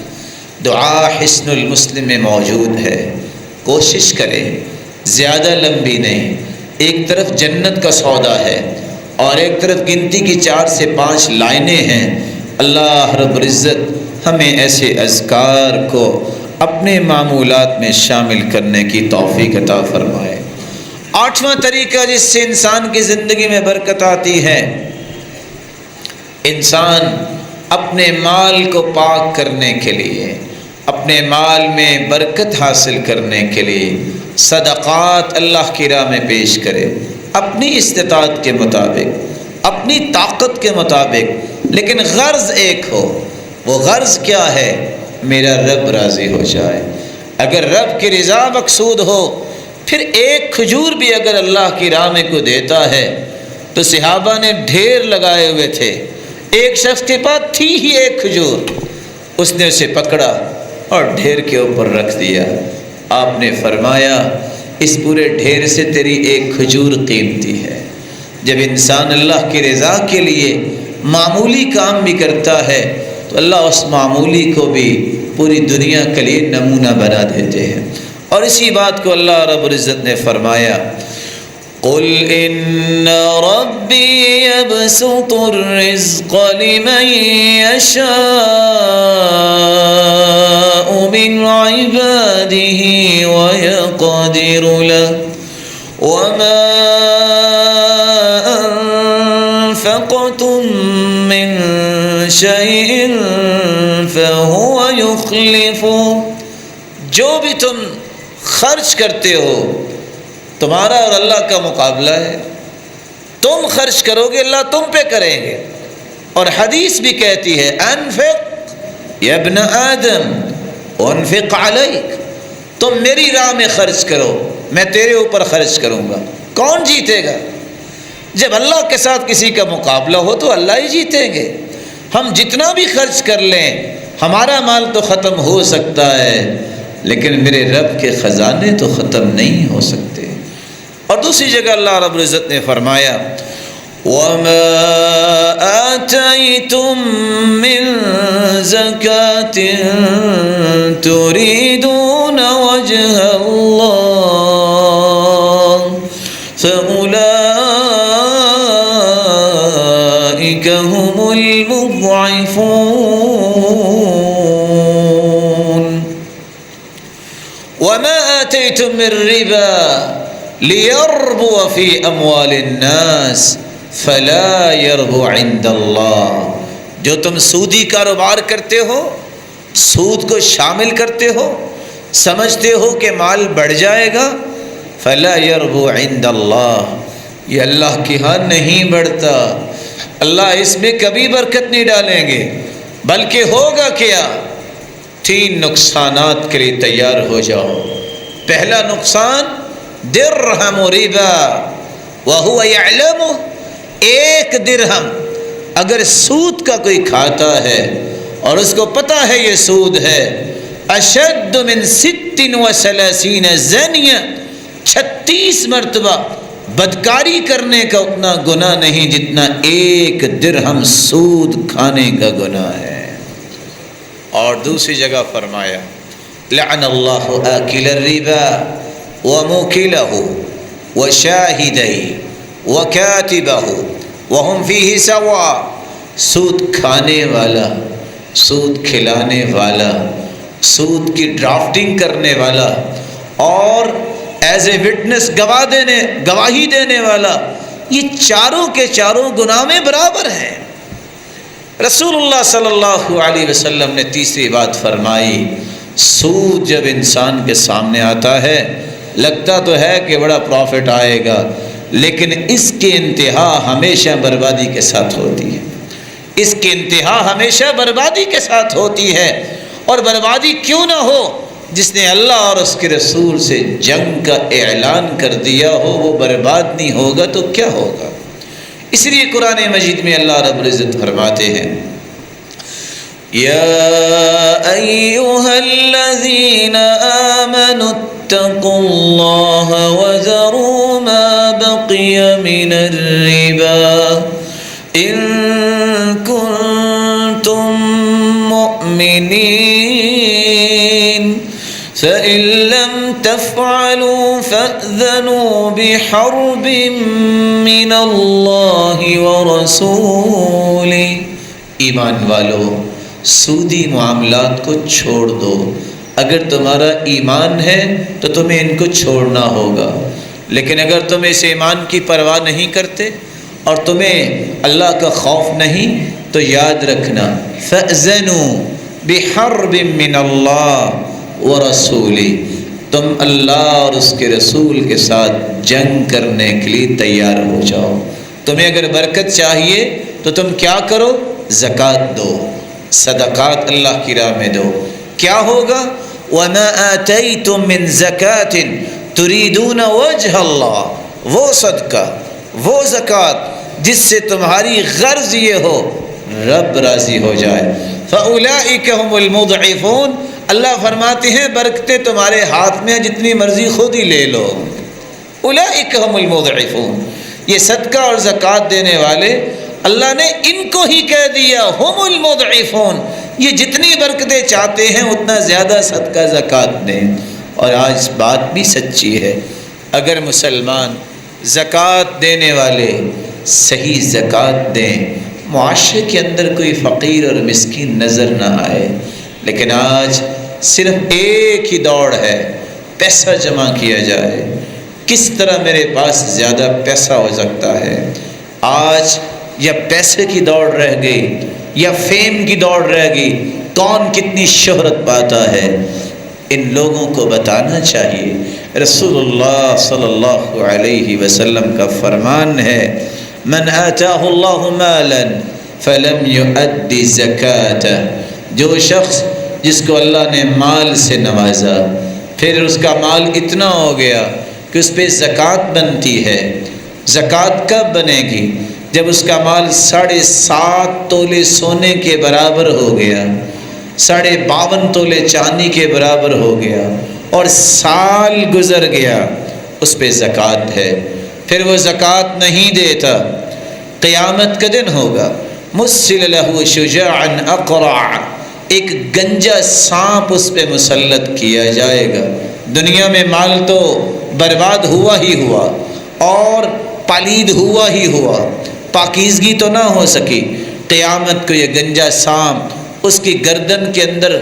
دعا حسن المسلم میں موجود ہے، کوشش کریں، زیادہ لمبی نہیں، ایک طرف جنت کا سودا ہے اور ایک طرف گنتی کی 4 سے 5 لائنیں ہیں۔ اللہ رب العزت ہمیں ایسے اذکار کو اپنے معمولات میں شامل کرنے کی توفیق عطا فرمائے۔ 8واں طریقہ جس سے انسان کی زندگی میں برکت آتی ہے، انسان اپنے مال کو پاک کرنے کے لیے، اپنے مال میں برکت حاصل کرنے کے لیے صدقات اللہ کی راہ میں پیش کرے اپنی استطاعت کے مطابق، اپنی طاقت کے مطابق، لیکن غرض ایک ہو۔ وہ غرض کیا ہے؟ میرا رب راضی ہو جائے۔ اگر رب کی رضا مقصود ہو پھر ایک کھجور بھی اگر اللہ کی راہ میں کو دیتا ہے تو صحابہ نے ڈھیر لگائے ہوئے تھے، ایک شخص کے پاس تھی ہی ایک کھجور، اس نے اسے پکڑا اور ڈھیر کے اوپر رکھ دیا۔ آپ نے فرمایا اس پورے ڈھیر سے تیری ایک کھجور قیمتی ہے۔ جب انسان اللہ کی رضا کے لیے معمولی کام بھی کرتا ہے تو اللہ اس معمولی کو بھی پوری دنیا کے لیے نمونہ بنا دیتے ہیں۔ اور اسی بات کو اللہ رب العزت نے فرمایا قل ان ربی یبسط الرزق لمن یشاء من عباده ویقدر له وما انفقتم من شیء فهو یخلفه۔ جو بھی تم خرچ کرتے ہو تمہارا اور اللہ کا مقابلہ ہے، تم خرچ کرو گے اللہ تم پہ کریں گے۔ اور حدیث بھی کہتی ہے انفق یا ابن آدم انفق علیک، تم میری راہ میں خرچ کرو میں تیرے اوپر خرچ کروں گا۔ کون جیتے گا؟ جب اللہ کے ساتھ کسی کا مقابلہ ہو تو اللہ ہی جیتیں گے۔ ہم جتنا بھی خرچ کر لیں ہمارا مال تو ختم ہو سکتا ہے لیکن میرے رب کے خزانے تو ختم نہیں ہو سکتے۔ اور دوسری جگہ اللہ رب العزت نے فرمایا وَمَا آتَيْتُم مِّن زَكَاةٍ تُرِيدُونَ وَجْهَ اللَّهِ فَأُولَٰئِكَ هُمُ الْمُضْعِفُونَ وَمَا آتَيْتُم مِّن رِّبًا لِيَرْبُوَ فِي أَمْوَالِ النَّاسِ فَلَا يَرْبُو عِندَ اللَّهِ، جو تم سودی کاروبار کرتے ہو، سود کو شامل کرتے ہو، سمجھتے ہو کہ مال بڑھ جائے گا، فَلَا يَرْبُو عِندَ اللَّهِ، یہ اللہ کے ہاں نہیں بڑھتا، اللہ اس میں کبھی برکت نہیں ڈالیں گے، بلکہ ہوگا کیا؟ 3 نقصانات کے لیے تیار ہو جاؤ۔ پہلا نقصان درہم ربا وَهُوَ يَعْلَمُ، 1 درہم اگر سود کا کوئی کھاتا ہے اور اس کو پتہ ہے یہ سود ہے، اشد من 36 زنیہ، 36 مرتبہ بدکاری کرنے کا اتنا گناہ نہیں جتنا 1 درہم سود کھانے کا گناہ ہے۔ اور دوسری جگہ فرمایا لعن اللہ آکل الربا وموکلہ وشاہدہ وکاتبہ وہم فیہ سوا، سود کھانے والا، سود کھلانے والا، سود کی ڈرافٹنگ کرنے والا اور ایز اے وٹنس گواہی دینے والا، یہ چاروں کے چاروں گناہ میں برابر ہیں۔ رسول اللہ صلی اللہ علیہ وسلم نے تیسری بات فرمائی، سود جب انسان کے سامنے آتا ہے لگتا تو ہے کہ بڑا پروفٹ آئے گا، لیکن اس کی انتہا ہمیشہ بربادی کے ساتھ ہوتی ہے، اس کی انتہا ہمیشہ بربادی کے ساتھ ہوتی ہے۔ اور بربادی کیوں نہ ہو، جس نے اللہ اور اس کے رسول سے جنگ کا اعلان کر دیا ہو وہ برباد نہیں ہوگا تو کیا ہوگا؟ اس لیے قرآن مجید میں اللہ رب العزت فرماتے ہیں یا ایھا الذین آمنوا اتقوا اللہ وذروا ما بقی من الربا ان کنتم مؤمنین فإن لم تفعلوا فأذنوا بحرب من اللہ ورسولہ، ایمان والو سودی معاملات کو چھوڑ دو، اگر تمہارا ایمان ہے تو تمہیں ان کو چھوڑنا ہوگا، لیکن اگر تم اس ایمان کی پرواہ نہیں کرتے اور تمہیں اللہ کا خوف نہیں تو یاد رکھنا فأذنوا بحرب من اللہ ورسولہ، تم اللہ اور اس کے رسول کے ساتھ جنگ کرنے کے لیے تیار ہو جاؤ۔ تمہیں اگر برکت چاہیے تو تم کیا کرو؟ زکوٰۃ دو، صدقات اللہ کی راہ میں دو۔ کیا ہوگا؟ وَمَا آتَيْتُم مِّن زَكَاةٍ تُرِيدُونَ وَجْهَ اللَّهِ، وہ صدقہ، وہ زکوٰۃ جس سے تمہاری غرض یہ ہو رب راضی ہو جائے۔ فَأُولَٰئِكَ هُمُ الْمُضْعِفُونَ، اللہ فرماتے ہیں برکتیں تمہارے ہاتھ میں جتنی مرضی خود ہی لے لو۔ اولئک هم المضعفون، یہ صدقہ اور زکوٰۃ دینے والے اللہ نے ان کو ہی کہہ دیا ہم المضعفون، یہ جتنی برکتیں چاہتے ہیں اتنا زیادہ صدقہ زکوٰۃ دیں۔ اور آج بات بھی سچی ہے، اگر مسلمان زکوٰۃ دینے والے صحیح زکوٰۃ دیں، معاشرے کے اندر کوئی فقیر اور مسکین نظر نہ آئے۔ لیکن آج صرف ایک ہی دوڑ ہے، پیسہ جمع کیا جائے، کس طرح میرے پاس زیادہ پیسہ ہو سکتا ہے۔ آج یا پیسے کی دوڑ رہ گئی یا فیم کی دوڑ رہ گئی، کون کتنی شہرت پاتا ہے۔ ان لوگوں کو بتانا چاہیے، رسول اللہ صلی اللہ علیہ وسلم کا فرمان ہے من آتاہ اللہ مالا فلم یؤد زکاۃہ، جو شخص جس کو اللہ نے مال سے نوازا پھر اس کا مال اتنا ہو گیا کہ اس پہ زکوٰۃ بنتی ہے۔ زکوٰۃ کب بنے گی؟ جب اس کا مال 7.5 تولے سونے کے برابر ہو گیا، 52.5 تولے چاندی کے برابر ہو گیا، اور سال گزر گیا اس پہ زکوٰۃ ہے، پھر وہ زکوٰۃ نہیں دیتا، قیامت کا دن ہوگا، مسل لہ شجاعا اقرع، ایک گنجا سانپ اس پہ مسلط کیا جائے گا۔ دنیا میں مال تو برباد ہوا ہی ہوا اور پالید ہوا ہی ہوا، پاکیزگی تو نہ ہو سکی۔ قیامت کو یہ گنجا سانپ اس کی گردن کے اندر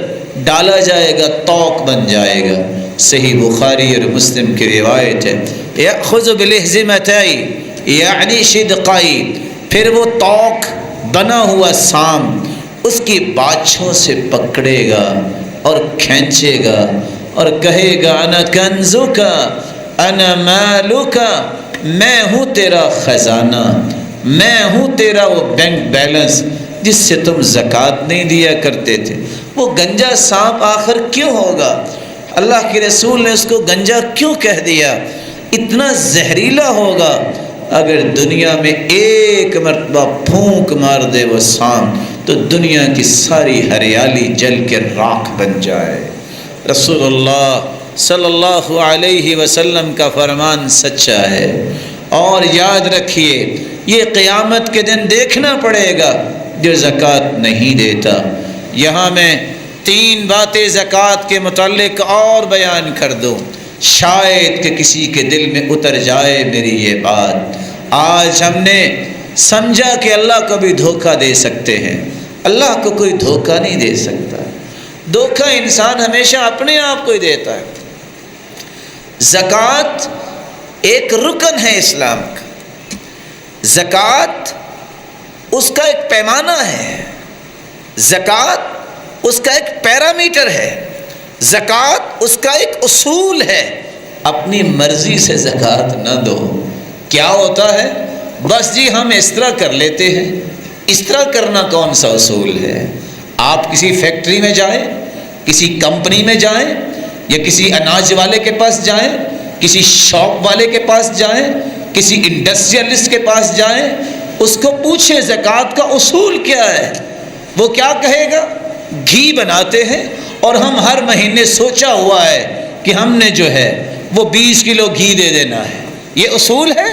ڈالا جائے گا، توق بن جائے گا۔ صحیح بخاری اور مسلم کی روایت ہے، یأخذ بالحزمتئی یعنی شدقائی، پھر وہ توق بنا ہوا سانپ اس کی باچھوں سے پکڑے گا اور کھینچے گا اور کہے گا انا کنزک انا مالک، میں ہوں تیرا خزانہ، میں ہوں تیرا وہ بینک بیلنس جس سے تم زکوٰۃ نہیں دیا کرتے تھے۔ وہ گنجا سانپ آخر کیوں ہوگا؟ اللہ کے رسول نے اس کو گنجا کیوں کہہ دیا؟ اتنا زہریلا ہوگا، اگر دنیا میں ایک مرتبہ پھونک مار دے وہ سانپ تو دنیا کی ساری ہریالی جل کے راکھ بن جائے۔ رسول اللہ صلی اللہ علیہ وسلم کا فرمان سچا ہے۔ اور یاد رکھیے یہ قیامت کے دن دیکھنا پڑے گا جو زکوٰۃ نہیں دیتا۔ یہاں میں 3 باتیں زکوٰۃ کے متعلق اور بیان کر دوں، شاید کہ کسی کے دل میں اتر جائے میری یہ بات۔ آج ہم نے سمجھا کہ اللہ کو بھی دھوکہ دے سکتے ہیں، اللہ کو کوئی دھوکہ نہیں دے سکتا، دھوکہ انسان ہمیشہ اپنے آپ کو ہی دیتا ہے۔ زکوٰۃ ایک رکن ہے اسلام کا، زکوٰۃ اس کا ایک پیمانہ ہے، زکوٰۃ اس کا ایک پیرامیٹر ہے، زکوٰۃ اس کا ایک اصول ہے۔ اپنی مرضی سے زکوٰۃ نہ دو۔ کیا ہوتا ہے؟ بس جی ہم اس طرح کر لیتے ہیں۔ اس طرح کرنا کون سا اصول ہے؟ آپ کسی فیکٹری میں جائیں، کسی کمپنی میں جائیں، یا کسی اناج والے کے پاس جائیں، کسی شاپ والے کے پاس جائیں، کسی انڈسٹریلسٹ کے پاس جائیں، اس کو پوچھیں زکوٰۃ کا اصول کیا ہے؟ وہ کیا کہے گا؟ گھی بناتے ہیں اور ہم ہر مہینے سوچا ہوا ہے کہ ہم نے جو ہے وہ 20 کلو گھی دے دینا ہے، یہ اصول ہے۔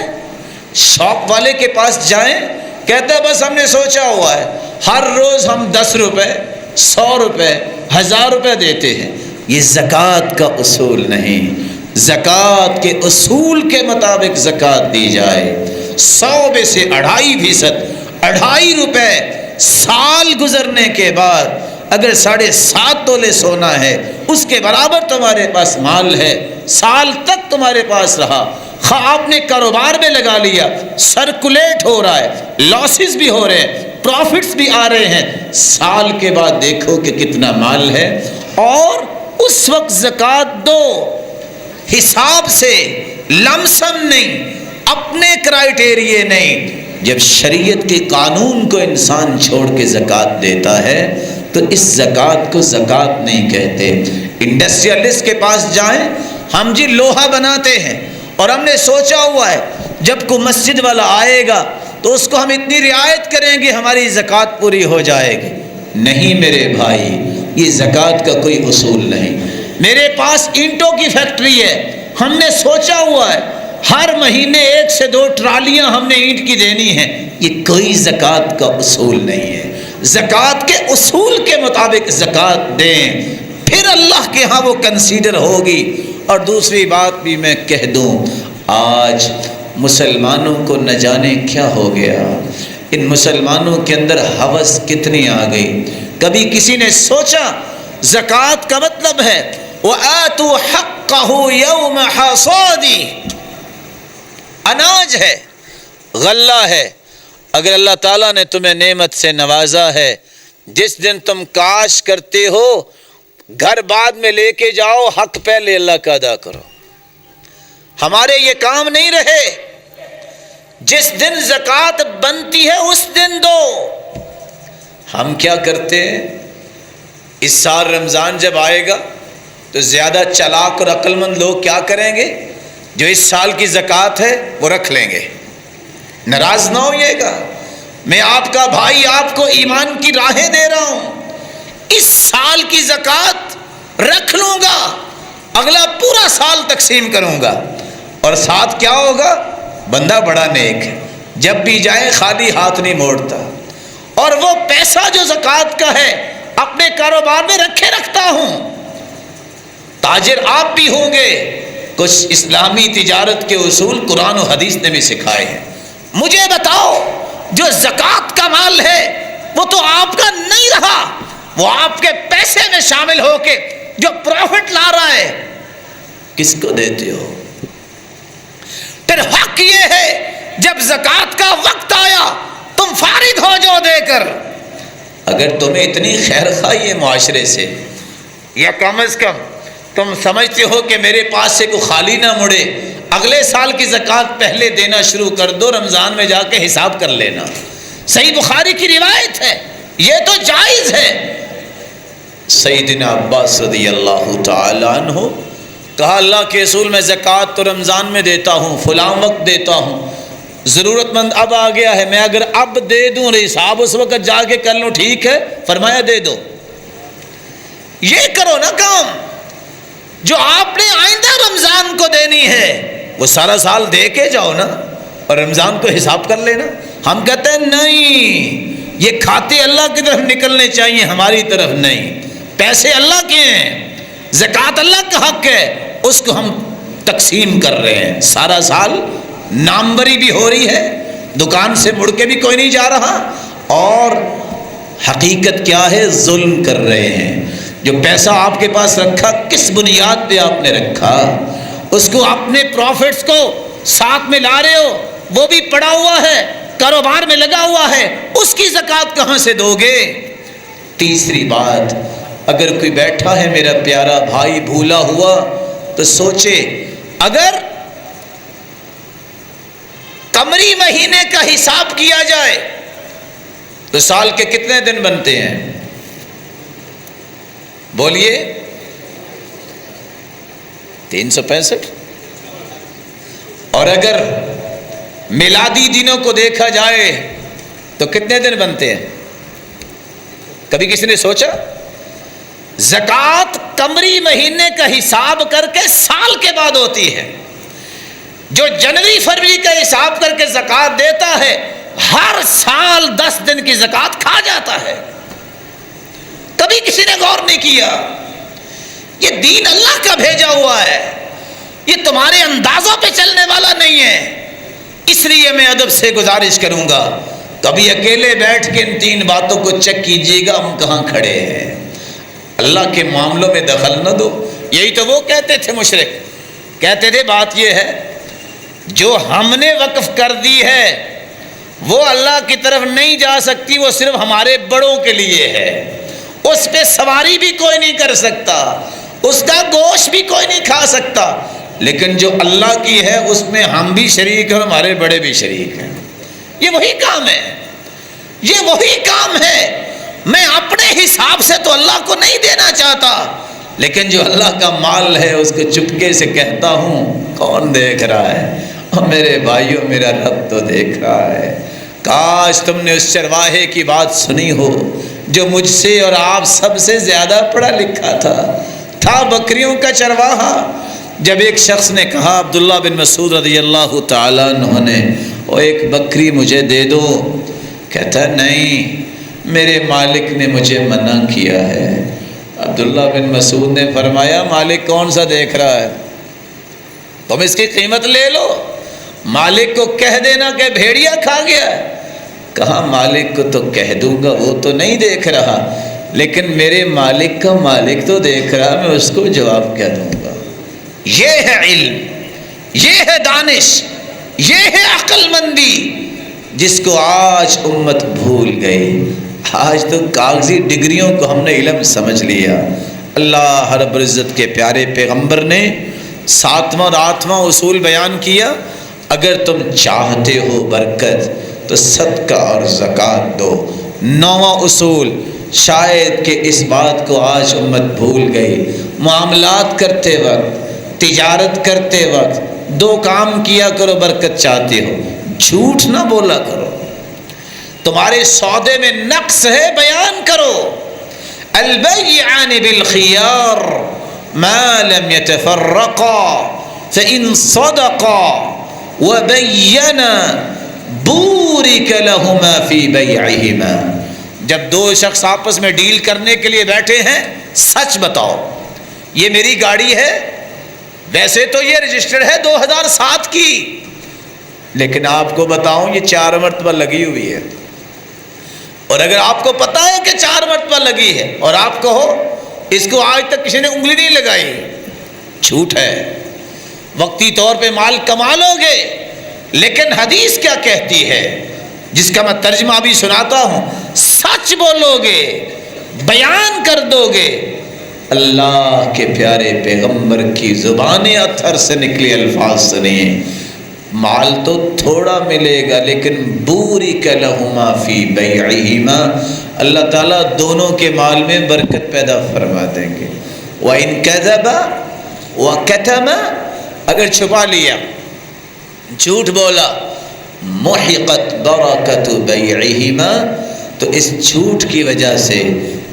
شاپ والے کے پاس جائیں، کہتا ہے بس ہم نے سوچا ہوا ہے ہر روز ہم 10 روپے 100 روپے 1000 روپے دیتے ہیں، یہ زکوٰۃ کا اصول نہیں۔ زکوٰۃ کے اصول کے مطابق زکوٰۃ دی جائے، 100 میں سے 2.5%، 2.5 روپے سال گزرنے کے بعد اگر 7.5 تولے سونا ہے اس کے برابر تمہارے پاس مال ہے، سال تک تمہارے پاس رہا، خواہ آپ نے کاروبار میں لگا لیا، سرکولیٹ ہو رہا ہے، لاسز بھی ہو رہے ہیں، پروفٹس بھی آ رہے ہیں، سال کے بعد دیکھو کہ کتنا مال ہے، اور اس وقت زکوٰۃ دو، حساب سے، لم سم نہیں، اپنے کرائیٹیریے نہیں۔ جب شریعت کے قانون کو انسان چھوڑ کے زکوٰۃ دیتا ہے تو اس زکوٰۃ کو زکوٰۃ نہیں کہتے۔ انڈسٹریلسٹ کے پاس جائیں، ہم جی لوہا بناتے ہیں اور ہم نے سوچا ہوا ہے جب کوئی مسجد والا آئے گا تو اس کو ہم اتنی رعایت کریں گے ہماری زکوٰۃ پوری ہو جائے گی۔ نہیں میرے بھائی، یہ زکوٰۃ کا کوئی اصول نہیں۔ میرے پاس اینٹوں کی فیکٹری ہے، ہم نے سوچا ہوا ہے ہر مہینے 1 سے 2 ٹرالیاں ہم نے اینٹ کی دینی ہیں، یہ کوئی زکوٰۃ کا اصول نہیں ہے۔ زکوٰۃ کے اصول کے مطابق زکوٰۃ دیں، پھر اللہ کے ہاں وہ کنسیڈر ہوگی۔ اور دوسری بات بھی میں کہہ دوں، آج مسلمانوں کو نہ جانے کیا ہو گیا، ان مسلمانوں کے اندر ہوس کتنی آ گئی۔ کبھی کسی نے سوچا زکوٰۃ کا مطلب ہے وَآتُوا حَقَّهُ يَوْمَ حَصَادِهِ، اناج ہے، غلہ ہے، اگر اللہ تعالیٰ نے تمہیں نعمت سے نوازا ہے، جس دن تم کاش کرتے ہو گھر بعد میں لے کے جاؤ، حق پہلے اللہ کا ادا کرو۔ ہمارے یہ کام نہیں رہے، جس دن زکوٰۃ بنتی ہے اس دن دو۔ ہم کیا کرتے ہیں، اس سال رمضان جب آئے گا تو زیادہ چالاک اور عقل مند لوگ کیا کریں گے، جو اس سال کی زکوٰۃ ہے وہ رکھ لیں گے۔ ناراض نہ ہوئیے گا، میں آپ کا بھائی آپ کو ایمان کی راہیں دے رہا ہوں، اس سال کی زکوٰۃ رکھ لوں گا، اگلا پورا سال تقسیم کروں گا۔ اور ساتھ کیا ہوگا؟ بندہ بڑا نیک ہے، جب بھی جائے خالی ہاتھ نہیں موڑتا، اور وہ پیسہ جو زکوٰۃ کا ہے اپنے کاروبار میں رکھے رکھتا ہوں۔ تاجر آپ بھی ہوں گے، کچھ اسلامی تجارت کے اصول قرآن و حدیث نے بھی سکھائے ہیں۔ مجھے بتاؤ، جو زکوٰۃ کا مال ہے وہ تو آپ کا نہیں رہا، وہ آپ کے پیسے میں شامل ہو کے جو پروفٹ لا رہا ہے، کس کو دیتے ہو؟ پھر حق یہ ہے جب زکوٰۃ کا وقت آیا تم فارغ ہو جاؤ دے کر۔ اگر تمہیں اتنی خیر خواہی ہے معاشرے سے، یا کم از کم تم سمجھتے ہو کہ میرے پاس سے کوئی خالی نہ مڑے، اگلے سال کی زکوٰۃ پہلے دینا شروع کر دو، رمضان میں جا کے حساب کر لینا۔ صحیح بخاری کی روایت ہے، یہ تو جائز ہے۔ سیدنا عباس رضی اللہ تعالی عنہ کہا اللہ کے رسول میں زکوٰۃ تو رمضان میں دیتا ہوں، فلاں وقت دیتا ہوں، ضرورت مند اب آ گیا ہے، میں اگر اب دے دوں اور حساب اس وقت جا کے کر لوں ٹھیک ہے؟ فرمایا دے دو۔ یہ کرو نا کام جو آپ نے آئندہ رمضان کو دینی ہے، وہ سارا سال دے کے جاؤ نا، اور رمضان کو حساب کر لینا۔ ہم کہتے ہیں نہیں، یہ کھاتے اللہ کی طرف نکلنے چاہیے، ہماری طرف نہیں۔ پیسے اللہ کے ہیں، زکوٰۃ اللہ کا حق ہے، اس کو ہم تقسیم کر رہے ہیں۔ سارا سال ناموری بھی ہو رہی ہے، دکان سے مڑ کے بھی کوئی نہیں جا رہا، اور حقیقت کیا ہے؟ ظلم کر رہے ہیں۔ جو پیسہ آپ کے پاس رکھا کس بنیاد پہ آپ نے رکھا؟ اس کو اپنے پروفٹس کو ساتھ میں لا رہے ہو، وہ بھی پڑا ہوا ہے، کاروبار میں لگا ہوا ہے، اس کی زکوٰۃ کہاں سے دو گے؟ تیسری بات، اگر کوئی بیٹھا ہے میرا پیارا بھائی بھولا ہوا، تو سوچے اگر قمری مہینے کا حساب کیا جائے تو سال کے کتنے دن بنتے ہیں؟ بولیے 365۔ اور اگر میلادی دنوں کو دیکھا جائے تو کتنے دن بنتے ہیں؟ کبھی کسی نے سوچا؟ زکوٰۃ قمری مہینے کا حساب کر کے سال کے بعد ہوتی ہے۔ جو جنوری فروری کا حساب کر کے زکوٰۃ دیتا ہے، ہر سال 10 دن کی زکوٰۃ کھا جاتا ہے۔ کبھی کسی نے غور نہیں کیا؟ یہ دین اللہ کا بھیجا ہوا ہے، یہ تمہارے اندازوں پہ چلنے والا نہیں ہے۔ اس لیے میں ادب سے گزارش کروں گا، کبھی اکیلے بیٹھ کے ان 3 باتوں کو چیک کیجیے گا ہم کہاں کھڑے ہیں۔ اللہ کے معاملوں میں دخل نہ دو۔ یہی تو وہ کہتے تھے مشرک، کہتے تھے بات یہ ہے جو ہم نے وقف کر دی ہے وہ اللہ کی طرف نہیں جا سکتی، وہ صرف ہمارے بڑوں کے لیے ہے، اس پہ سواری بھی کوئی نہیں کر سکتا، اس کا گوشت بھی کوئی نہیں کھا سکتا، لیکن جو اللہ کی ہے اس میں ہم بھی شریک ہیں اور ہمارے بڑے بھی شریک ہیں۔ یہ وہی کام ہے، یہ وہی کام ہے۔ میں اپنے حساب سے تو اللہ کو نہیں دینا چاہتا، لیکن جو اللہ کا مال ہے اس کو چپکے سے کہتا ہوں کون دیکھ رہا ہے؟ اور میرے بھائیوں میرا رب تو دیکھ رہا ہے۔ کاش تم نے اس چرواہے کی بات سنی ہو جو مجھ سے اور آپ سب سے زیادہ پڑھا لکھا تھا بکریوں کا چرواہا۔ جب ایک شخص نے کہا، عبداللہ بن مسعود رضی اللہ تعالیٰ عنہ نے، وہ ایک بکری مجھے دے دو، کہتا نہیں میرے مالک نے مجھے منع کیا ہے۔ عبداللہ بن مسعود نے فرمایا مالک کون سا دیکھ رہا ہے؟ تم اس کی قیمت لے لو، مالک کو کہہ دینا کہ بھیڑیا کھا گیا ہے۔ کہا مالک کو تو کہہ دوں گا، وہ تو نہیں دیکھ رہا، لیکن میرے مالک کا مالک تو دیکھ رہا، میں اس کو جواب کیا دوں گا؟ یہ ہے علم، یہ ہے دانش، یہ ہے عقل مندی، جس کو آج امت بھول گئی۔ آج تو کاغذی ڈگریوں کو ہم نے علم سمجھ لیا۔ اللہ رب العزت کے پیارے پیغمبر نے 7واں اور 8واں اصول بیان کیا، اگر تم چاہتے ہو برکت تو صدقہ اور زکوٰۃ دو۔ 9واں اصول، شاید کہ اس بات کو آج امت بھول گئی، معاملات کرتے وقت، تجارت کرتے وقت 2 کام کیا کرو برکت چاہتے ہو، جھوٹ نہ بولا کرو، تمہارے سودے میں نقص ہے بیان کرو۔ البیعان بالخیار ما لم يتفرقا، فإن صدقا وبينا بورك لهما في بيعهما. جب دو شخص آپس میں ڈیل کرنے کے لیے بیٹھے ہیں، سچ بتاؤ. یہ میری گاڑی ہے، ویسے تو یہ رجسٹرڈ ہے 2007 کی، لیکن آپ کو بتاؤں یہ 4 مرتبہ لگی ہوئی ہے، اور اگر آپ کو پتا ہے کہ 4 مرتبہ لگی ہے اور آپ کہو اس کو آج تک کسی نے انگلی نہیں لگائی، جھوٹ ہے. وقتی طور پہ مال کما لو گے، لیکن حدیث کیا کہتی ہے جس کا میں ترجمہ بھی سناتا ہوں، سچ بولو گے، بیان کر دو گے. اللہ کے پیارے پیغمبر کی زبان اطہر سے نکلے الفاظ سنیے، مال تو تھوڑا ملے گا لیکن بورک لہما فی بیعہما، اللہ تعالیٰ دونوں کے مال میں برکت پیدا فرما دیں گے. وَإِن كَذَبَ وَكَتَمَ، اگر چھپا لیا، جھوٹ بولا، محقت برکت بیعہما، تو اس جھوٹ کی وجہ سے،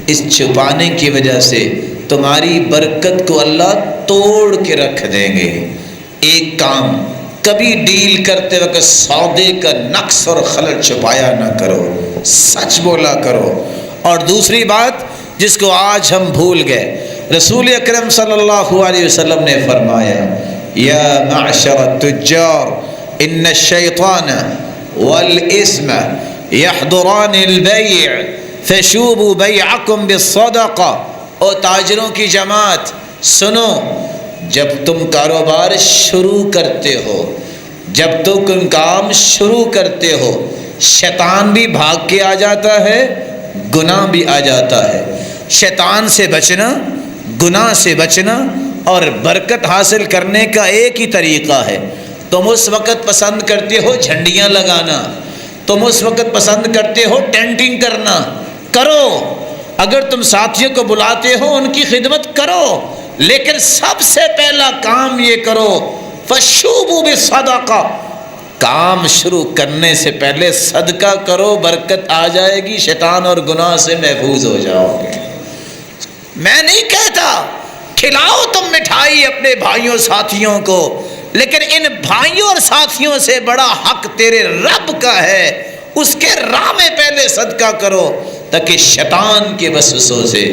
اس چھپانے کی وجہ سے تمہاری برکت کو اللہ توڑ کے رکھ دیں گے. ایک کام، کبھی ڈیل کرتے وقت سودے کا نقص اور خلل چھپایا نہ کرو، سچ بولا کرو. اور دوسری بات جس کو آج ہم بھول گئے، رسول اکرم صلی اللہ علیہ وسلم نے فرمایا، یا معشر التجار ان الشیطان والاسم یحضران البیع فشوبوا بیعکم بالصدقہ. او تاجروں کی جماعت سنو، جب تم کاروبار شروع کرتے ہو، جب تم کام شروع کرتے ہو، شیطان بھی بھاگ کے آ جاتا ہے، گناہ بھی آ جاتا ہے. شیطان سے بچنا، گناہ سے بچنا اور برکت حاصل کرنے کا ایک ہی طریقہ ہے. تم اس وقت پسند کرتے ہو جھنڈیاں لگانا، تم اس وقت پسند کرتے ہو ٹینٹنگ کرنا، کرو. اگر تم ساتھیوں کو بلاتے ہو ان کی خدمت کرو، لیکن سب سے پہلا کام یہ کرو، فشوبوا بالصدقہ، کام شروع کرنے سے پہلے صدقہ کرو، برکت آ جائے گی، شیطان اور گناہ سے محفوظ ہو جاؤ گے. میں نہیں کہتا کھلاؤ تم مٹھائی اپنے بھائیوں ساتھیوں کو، لیکن ان بھائیوں اور ساتھیوں سے بڑا حق تیرے رب کا ہے، اس کے راہ میں پہلے صدقہ کرو تاکہ شیطان کے وسوسوں سے،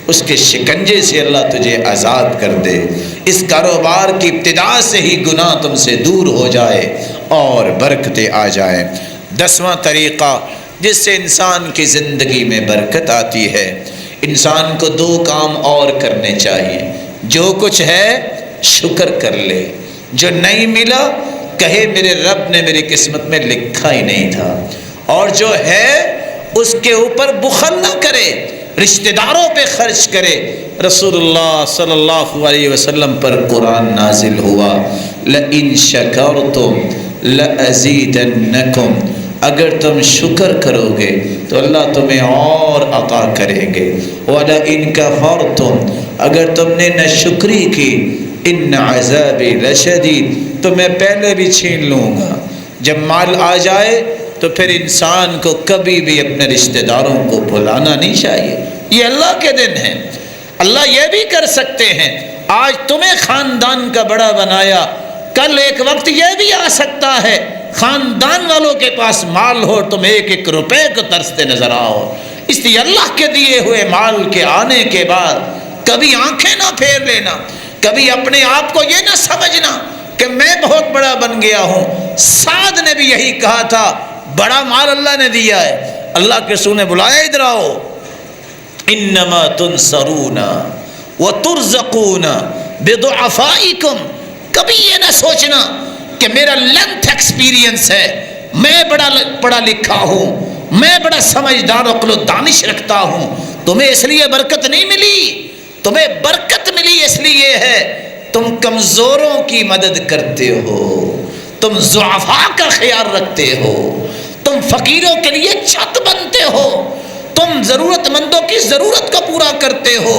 اس کے شکنجے سے اللہ تجھے آزاد کر دے. اس کاروبار کی ابتدا سے ہی گناہ تم سے دور ہو جائے اور برکتیں آ جائیں. 10واں طریقہ جس سے انسان کی زندگی میں برکت آتی ہے، انسان کو 2 کام اور کرنے چاہیے. جو کچھ ہے شکر کر لے، جو نہیں ملا کہے میرے رب نے میری قسمت میں لکھا ہی نہیں تھا، اور جو ہے اس کے اوپر بخل نہ کرے، رشتہ داروں پہ خرچ کرے. رسول اللہ صلی اللہ علیہ وسلم پر قرآن نازل ہوا، لَإِن شَكَرْتُمْ لَأَزِيدَنَّكُمْ، اگر تم شکر کرو گے تو اللہ تمہیں اور عطا کریں گے. وَلَئِن كَفَرْتُمْ، اگر تم نے ناشکری کی، ان عذابی لشدید، تو میں پہلے بھی چھین لوں گا. جب مال آ جائے تو پھر انسان کو کبھی بھی اپنے رشتہ داروں کو بھلانا نہیں چاہیے. یہ اللہ کے دن ہیں، اللہ یہ بھی کر سکتے ہیں، آج تمہیں خاندان کا بڑا بنایا، کل ایک وقت یہ بھی آ سکتا ہے خاندان والوں کے پاس مال ہو، تم 1-1 روپے کو ترستے نظر آؤ. اس لیے اللہ کے دیے ہوئے مال کے آنے کے بعد کبھی آنکھیں نہ پھیر لینا، کبھی اپنے آپ کو یہ نہ سمجھنا کہ میں بہت بڑا بن گیا ہوں. سعد نے بھی یہی کہا تھا، بڑا مال اللہ نے دیا ہے. اللہ کے رسول نے بلایا، ادھر آؤ، انما تنصرون وترزقون بضعفائکم. کبھی یہ نہ سوچنا کہ میرا لینتھ ایکسپیرینس ہے، میں بڑا پڑھا لکھا ہوں، میں بڑا سمجھدار عقل و دانش رکھتا ہوں. تمہیں اس لیے برکت نہیں ملی، تمہیں برکت ملی اس لیے ہے تم کمزوروں کی مدد کرتے ہو، تم ضعفاء کا خیال رکھتے ہو، تم فقیروں کے لیے چھت بنتے ہو، تم ضرورت مندوں کی ضرورت کو پورا کرتے ہو.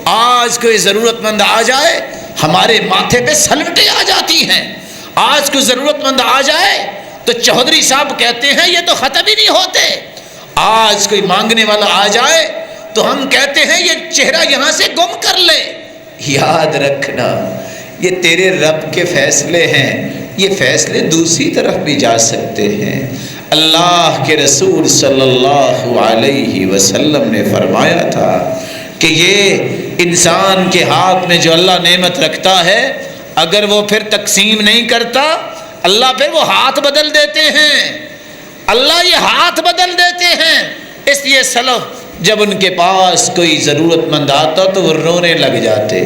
آج کوئی ضرورت مند آ جائے ہمارے ماتھے پہ سلوٹیں آ جاتی ہیں. آج کوئی ضرورت مند آ جائے تو چودھری صاحب کہتے ہیں یہ تو ختم ہی نہیں ہوتے. آج کوئی مانگنے والا آ جائے تو ہم کہتے ہیں یہ چہرہ یہاں سے گم کر لے. یاد رکھنا یہ تیرے رب کے فیصلے ہیں، یہ فیصلے دوسری طرف بھی جا سکتے ہیں۔ اللہ کے رسول صلی اللہ علیہ وسلم نے فرمایا تھا کہ یہ انسان کے ہاتھ میں جو اللہ نعمت رکھتا ہے، اگر وہ پھر تقسیم نہیں کرتا، اللہ پھر وہ ہاتھ بدل دیتے ہیں، اللہ یہ ہاتھ بدل دیتے ہیں۔ اس لیے سلف جب ان کے پاس کوئی ضرورت مند آتا تو وہ رونے لگ جاتے۔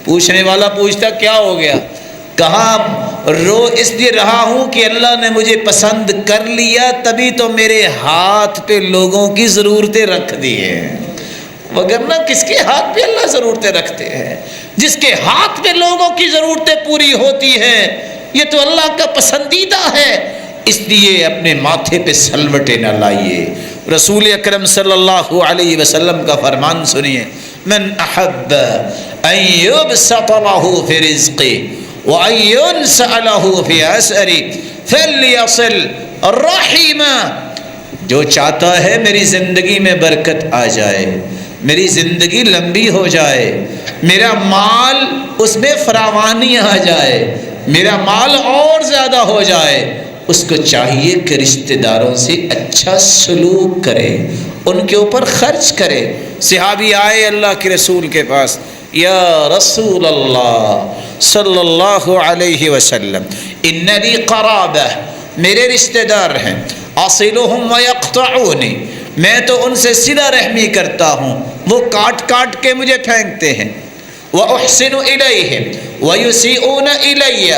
پوچھنے والا پوچھتا کیا ہو گیا؟ کہا رو اس لیے رہا ہوں کہ اللہ نے مجھے پسند کر لیا، تبھی تو میرے ہاتھ پہ لوگوں کی ضرورتیں رکھ دی ہیں، وگرنہ کس کے ہاتھ پہ اللہ ضرورتیں رکھتے ہیں؟ جس کے ہاتھ پہ لوگوں کی ضرورتیں پوری ہوتی ہیں، یہ تو اللہ کا پسندیدہ ہے۔ اس لیے اپنے ماتھے پہ سلوٹیں نہ لائیے۔ رسول اکرم صلی اللہ علیہ وسلم کا فرمان سنیے، من احب ان یبسط له فی رزقه وان ينسأ له فی عسره فلیصل الرحم۔ جو چاہتا ہے میری زندگی میں برکت آ جائے، میری زندگی لمبی ہو جائے، میرا مال اس میں فراوانی آ جائے، میرا مال اور زیادہ ہو جائے، اس کو چاہیے کہ رشتہ داروں سے اچھا سلوک کرے، ان کے اوپر خرچ کرے۔ صحابی آئے اللہ کے رسول کے پاس، یا رسول اللہ صلی اللہ علیہ وسلم، ان لی قرابہ، میرے رشتہ دار ہیں، اصلهم ویقطعونی، میں تو ان سے صلہ رحمی کرتا ہوں، وہ کاٹ کاٹ کے مجھے پھینکتے ہیں، وَأُحْسِنُ إِلَيْهِمْ وَيُسِيئُونَ إِلَيَّ،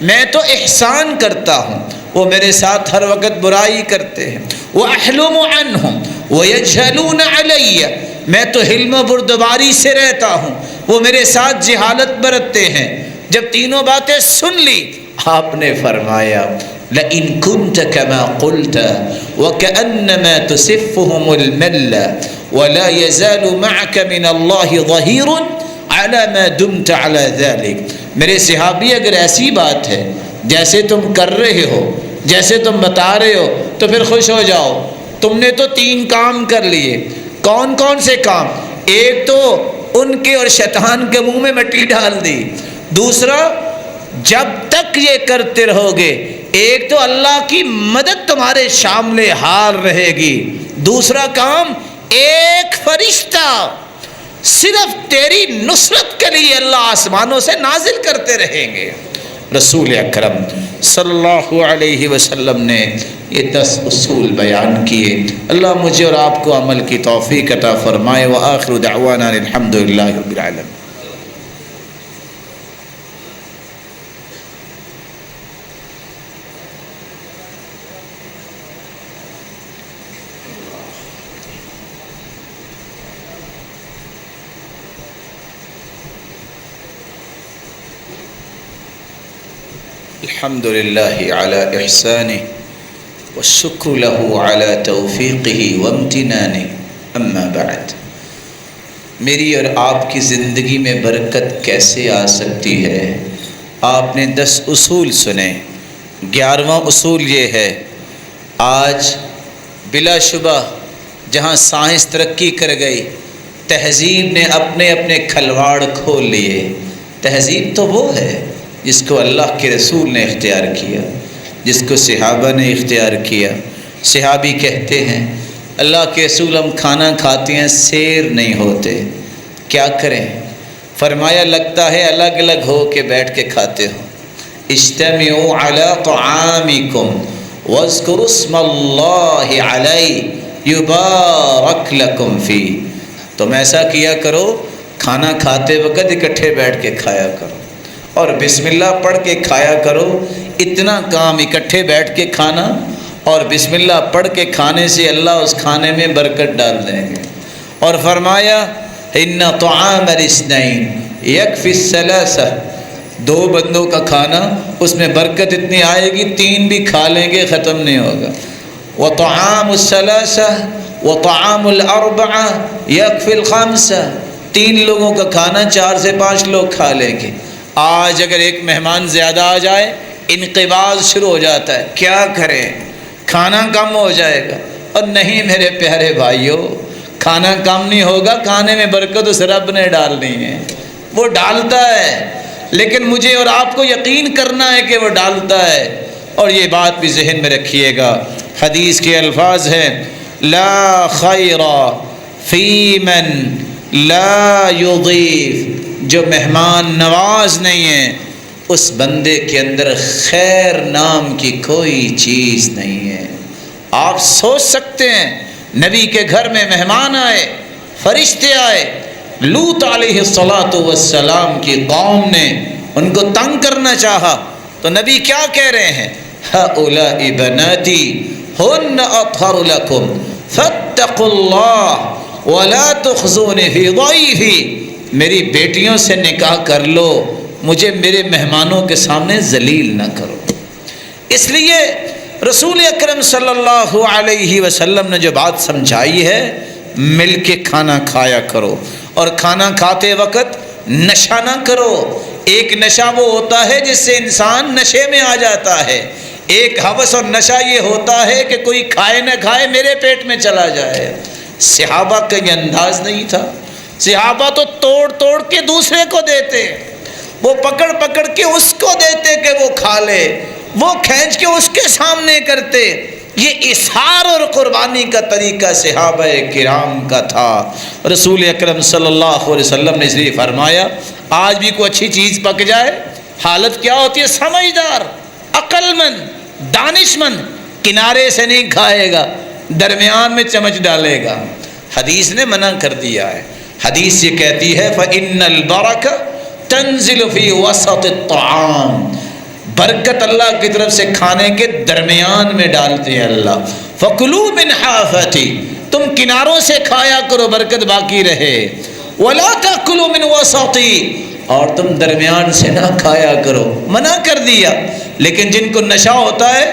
میں تو احسان کرتا ہوں، وہ میرے ساتھ ہر وقت برائی کرتے ہیں، وَأَحْلُمُ عَنْهُمْ وَيَجْهَلُونَ عَلَيَّ، میں تو حلم و بردباری سے رہتا ہوں، وہ میرے ساتھ جہالت برتتے ہیں۔ جب تینوں باتیں سن لی، آپ نے فرمایا لئن كنت كما قلت وكأنما تسفهم المل ولا يزال معك من الله ظهير على ما دمت على ذلك۔ میرے صحابی اگر ایسی بات ہے جیسے تم کر رہے ہو، جیسے تم بتا رہے ہو، تو پھر خوش ہو جاؤ، تم نے تو 3 کام کر لیے۔ کون کون سے کام؟ ایک تو ان کے اور شیطان کے منہ میں مٹی ڈال دی، دوسرا جب تک یہ کرتے رہو گے ایک تو اللہ کی مدد تمہارے شامل حال رہے گی، دوسرا کام ایک فرشتہ صرف تیری نصرت کے لیے اللہ آسمانوں سے نازل کرتے رہیں گے۔ رسول اکرم صلی اللہ علیہ وسلم نے یہ 10 اصول بیان کیے۔ اللہ مجھے اور آپ کو عمل کی توفیق عطا فرمائے۔ وآخر دعوانا الحمد للہ رب العالمین۔ الحمد للہ علی احسانہ والشکر له علی توفیقہ وامتنانہ، اما بعد۔ میری اور آپ کی زندگی میں برکت کیسے آ سکتی ہے؟ آپ نے 10 اصول سنے، 11واں اصول یہ ہے، آج بلا شبہ جہاں سائنس ترقی کر گئی، تہذیب نے اپنے اپنے کھلواڑ کھول لیے۔ تہذیب تو وہ ہے جس کو اللہ کے رسول نے اختیار کیا، جس کو صحابہ نے اختیار کیا۔ صحابی کہتے ہیں اللہ کے رسول ہم کھانا کھاتے ہیں سیر نہیں ہوتے، کیا کریں؟ فرمایا لگتا ہے الگ الگ ہو کے بیٹھ کے کھاتے ہو۔ اجتمعوا علی طعامکم واذکروا اسم اللہ علیہ یبارک لکم فیہ۔ تم ایسا کیا کرو، کھانا کھاتے وقت اکٹھے بیٹھ کے کھایا کرو اور بسم اللہ پڑھ کے کھایا کرو۔ اتنا کام اکٹھے بیٹھ کے کھانا اور بسم اللہ پڑھ کے کھانے سے اللہ اس کھانے میں برکت ڈال دیں گے۔ اور فرمایا ان طعام الاثنین یکفی الثلاثہ، 2 بندوں کا کھانا اس میں برکت اتنی آئے گی 3 بھی کھا لیں گے ختم نہیں ہوگا۔ وطعام الثلاثہ وطعام الاربعہ یکفی الخمسہ، 3 لوگوں کا کھانا 4 سے 5 لوگ کھا لیں گے۔ آج اگر ایک مہمان زیادہ آ جائے انقباض شروع ہو جاتا ہے، کیا کریں؟ کھانا کم ہو جائے گا۔ اور نہیں میرے پیارے بھائیوں، کھانا کم نہیں ہوگا، کھانے میں برکت اس رب نے ڈالنی ہے، وہ ڈالتا ہے۔ لیکن مجھے اور آپ کو یقین کرنا ہے کہ وہ ڈالتا ہے۔ اور یہ بات بھی ذہن میں رکھیے گا، حدیث کے الفاظ ہیں لا خیر فی من لا یضیف، جو مہمان نواز نہیں ہے اس بندے کے اندر خیر نام کی کوئی چیز نہیں ہے۔ آپ سوچ سکتے ہیں نبی کے گھر میں مہمان آئے، فرشتے آئے، لوط علیہ السلام کی قوم نے ان کو تنگ کرنا چاہا تو نبی کیا کہہ رہے ہیں؟ هؤلاء بناتي هن أطهر لكم فاتقوا الله ولا تخزوني في ضيفي، میری بیٹیوں سے نکاح کر لو، مجھے میرے مہمانوں کے سامنے ذلیل نہ کرو۔ اس لیے رسول اکرم صلی اللہ علیہ وسلم نے جو بات سمجھائی ہے، مل کے کھانا کھایا کرو، اور کھانا کھاتے وقت نشہ نہ کرو۔ ایک نشہ وہ ہوتا ہے جس سے انسان نشے میں آ جاتا ہے، ایک ہوس اور نشہ یہ ہوتا ہے کہ کوئی کھائے نہ کھائے میرے پیٹ میں چلا جائے۔ صحابہ کا یہ انداز نہیں تھا، صحابہ تو توڑ توڑ کے دوسرے کو دیتے، وہ پکڑ پکڑ کے اس کو دیتے کہ وہ کھا لے، وہ کھینچ کے اس کے سامنے کرتے۔ یہ اظہار اور قربانی کا طریقہ صحابہ کرام کا تھا۔ رسول اکرم صلی اللہ علیہ وسلم نے اس لیے فرمایا آج بھی کوئی اچھی چیز پک جائے حالت کیا ہوتی ہے؟ سمجھدار، عقل مند، دانش مند کنارے سے نہیں کھائے گا، درمیان میں چمچ ڈالے گا۔ حدیث نے منع کر دیا ہے، حدیث یہ کہتی ہے فَإِنَّ الْبَرَكَةَ تَنزِلُ فِي وَسَطِ الطَّعَامِ، برکت اللہ کی طرف سے کھانے کے درمیان میں ڈالتے ہیں اللہ۔ فَكُلُوا مِنْ حَافَتِي، تم کناروں سے کھایا کرو برکت باقی رہے۔ وَلَا تَأْكُلُوا مِنْ وَسَطِي، اور تم درمیان سے نہ کھایا کرو، منع کر دیا۔ لیکن جن کو نشہ ہوتا ہے